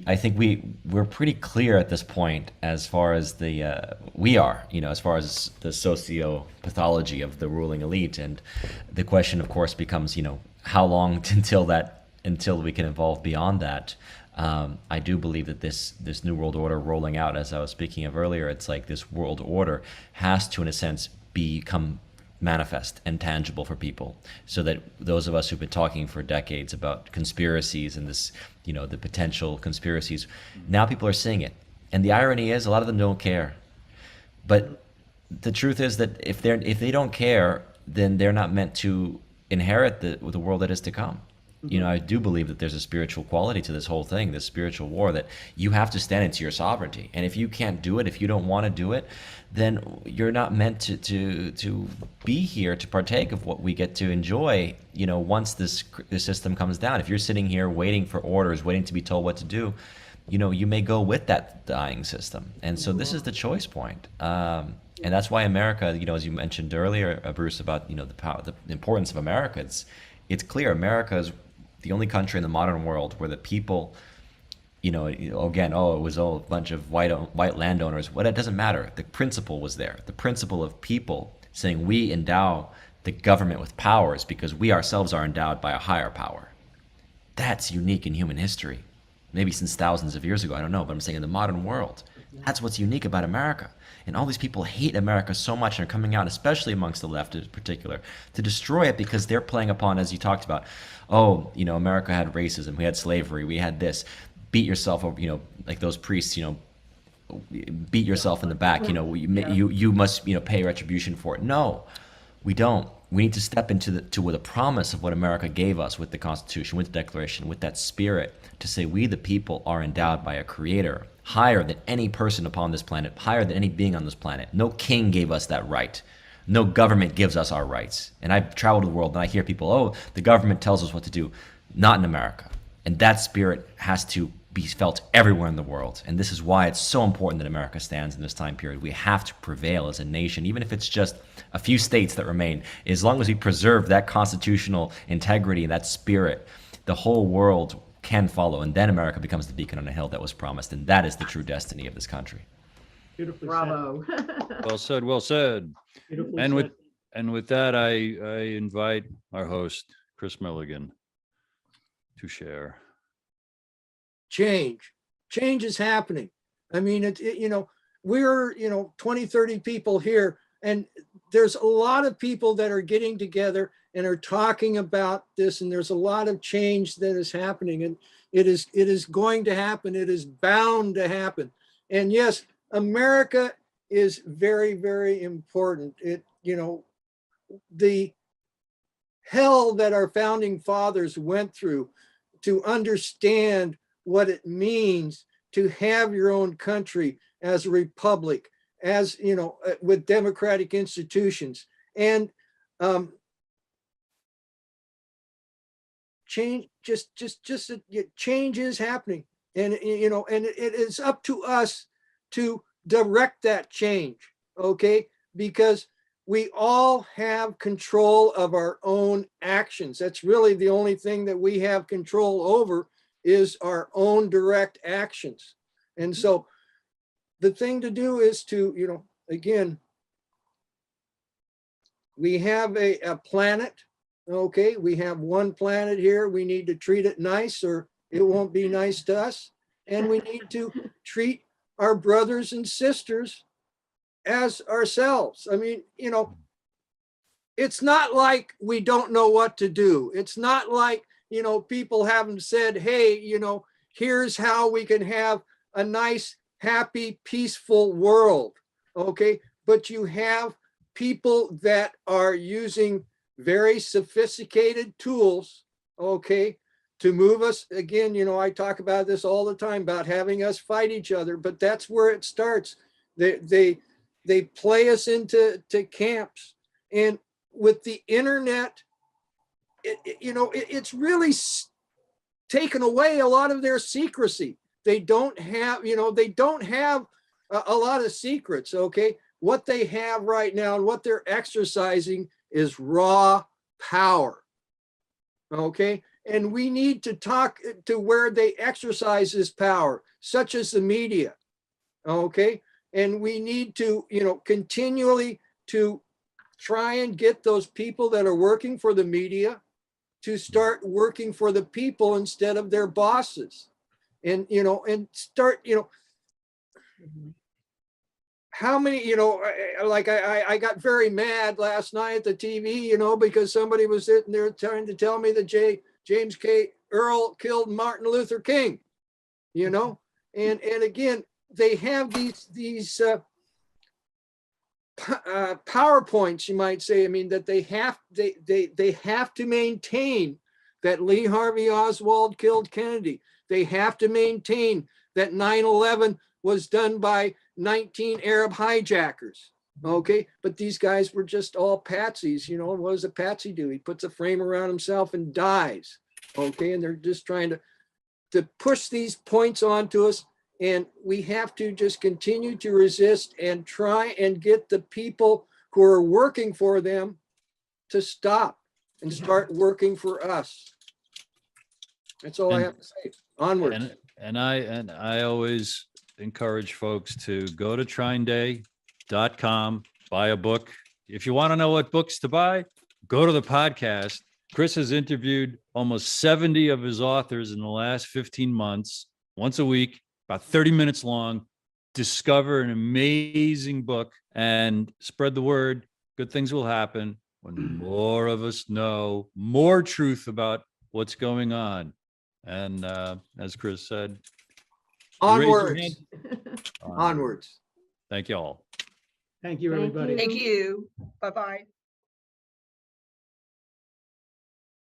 I think we're pretty clear at this point as far as as far as the socio-pathology of the ruling elite, and the question, of course, becomes how long until we can evolve beyond that. I do believe that this new world order rolling out, as I was speaking of earlier, it's like this world order has to, in a sense, become manifest and tangible for people, so that those of us who've been talking for decades about conspiracies and this, the potential conspiracies, now people are seeing it. And the irony is, a lot of them don't care. But the truth is that if they don't care, then they're not meant to inherit the world that is to come. I do believe that there's a spiritual quality to this whole thing, this spiritual war, that you have to stand into your sovereignty. And if you can't do it, if you don't want to do it, then you're not meant to be here to partake of what we get to enjoy, once this system comes down. If you're sitting here waiting for orders, waiting to be told what to do, you may go with that dying system. And so this is the choice point. And that's why America, as you mentioned earlier, Bruce, about, the importance of America, it's clear America is the only country in the modern world where the people, again, it was all a bunch of white landowners. Well, it doesn't matter. The principle was there. The principle of people saying we endow the government with powers because we ourselves are endowed by a higher power. That's unique in human history. Maybe since thousands of years ago, I don't know, but I'm saying in the modern world, that's what's unique about America. And all these people hate America so much and are coming out, especially amongst the left in particular, to destroy it because they're playing upon, as you talked about, America had racism, we had slavery, we had this. Beat yourself over, like those priests, beat yourself in the back, you must, pay retribution for it. No, we don't. We need to step into the promise of what America gave us with the Constitution, with the Declaration, with that spirit, to say we the people are endowed by a creator higher than any person upon this planet, higher than any being on this planet. No king gave us that right. No government gives us our rights. And I've traveled the world and I hear people, the government tells us what to do. Not in America. And that spirit has to be felt everywhere in the world. And this is why it's so important that America stands in this time period. We have to prevail as a nation, even if it's just a few states that remain. As long as we preserve that constitutional integrity, that spirit, the whole world can follow. And then America becomes the beacon on a hill that was promised. And that is the true destiny of this country. Beautifully said. Bravo. Well said, well said. Beautifully And said. with that, I invite our host, Kris Millegan, to share. Change is happening. I mean, we're, 20, 30 people here, and there's a lot of people that are getting together and are talking about this. And there's a lot of change that is happening, and it is going to happen. It is bound to happen. And yes, America is very, very important. The hell that our founding fathers went through to understand what it means to have your own country as a republic, as with democratic institutions, and change. Change is happening, and and it is up to us to direct that change. Okay, because we all have control of our own actions. That's really the only thing that we have control over, is our own direct actions. And so the thing to do is to, again, we have a planet, okay? We have one planet here. We need to treat it nice, or it won't be nice to us. And we need to treat our brothers and sisters as ourselves. I mean, it's not like we don't know what to do. It's not like, people haven't said, hey, here's how we can have a nice, happy, peaceful world. Okay. But you have people that are using very sophisticated tools, okay, to move us. Again, I talk about this all the time about having us fight each other, but that's where it starts. They play us into camps. And with the internet, it's really taken away a lot of their secrecy. They don't have, a lot of secrets. Okay. What they have right now and what they're exercising is raw power. Okay. And we need to talk to where they exercise this power, such as the media. Okay. And we need to, continually to try and get those people that are working for the media to start working for the people instead of their bosses. And, and start, how many, I got very mad last night at the TV, because somebody was sitting there trying to tell me that James K. Earl killed Martin Luther King, and again, they have these PowerPoints, you might say. I mean, that they have to maintain that Lee Harvey Oswald killed Kennedy. They have to maintain that 9/11 was done by 19 Arab hijackers. Okay, but these guys were just all patsies. What does a patsy do? He puts a frame around himself and dies. Okay, and they're just trying to push these points onto us. And we have to just continue to resist and try and get the people who are working for them to stop and start working for us. That's all I have to say. Onward. And I always encourage folks to go to TrineDay.com, buy a book. If you want to know what books to buy, go to the podcast. Kris has interviewed almost 70 of his authors in the last 15 months, once a week, about 30 minutes long. Discover an amazing book and spread the word. Good things will happen when more of us know more truth about what's going on. And as Kris said, onwards. Onwards. Thank you all. Thank you, Thank everybody. Thank you. Bye-bye.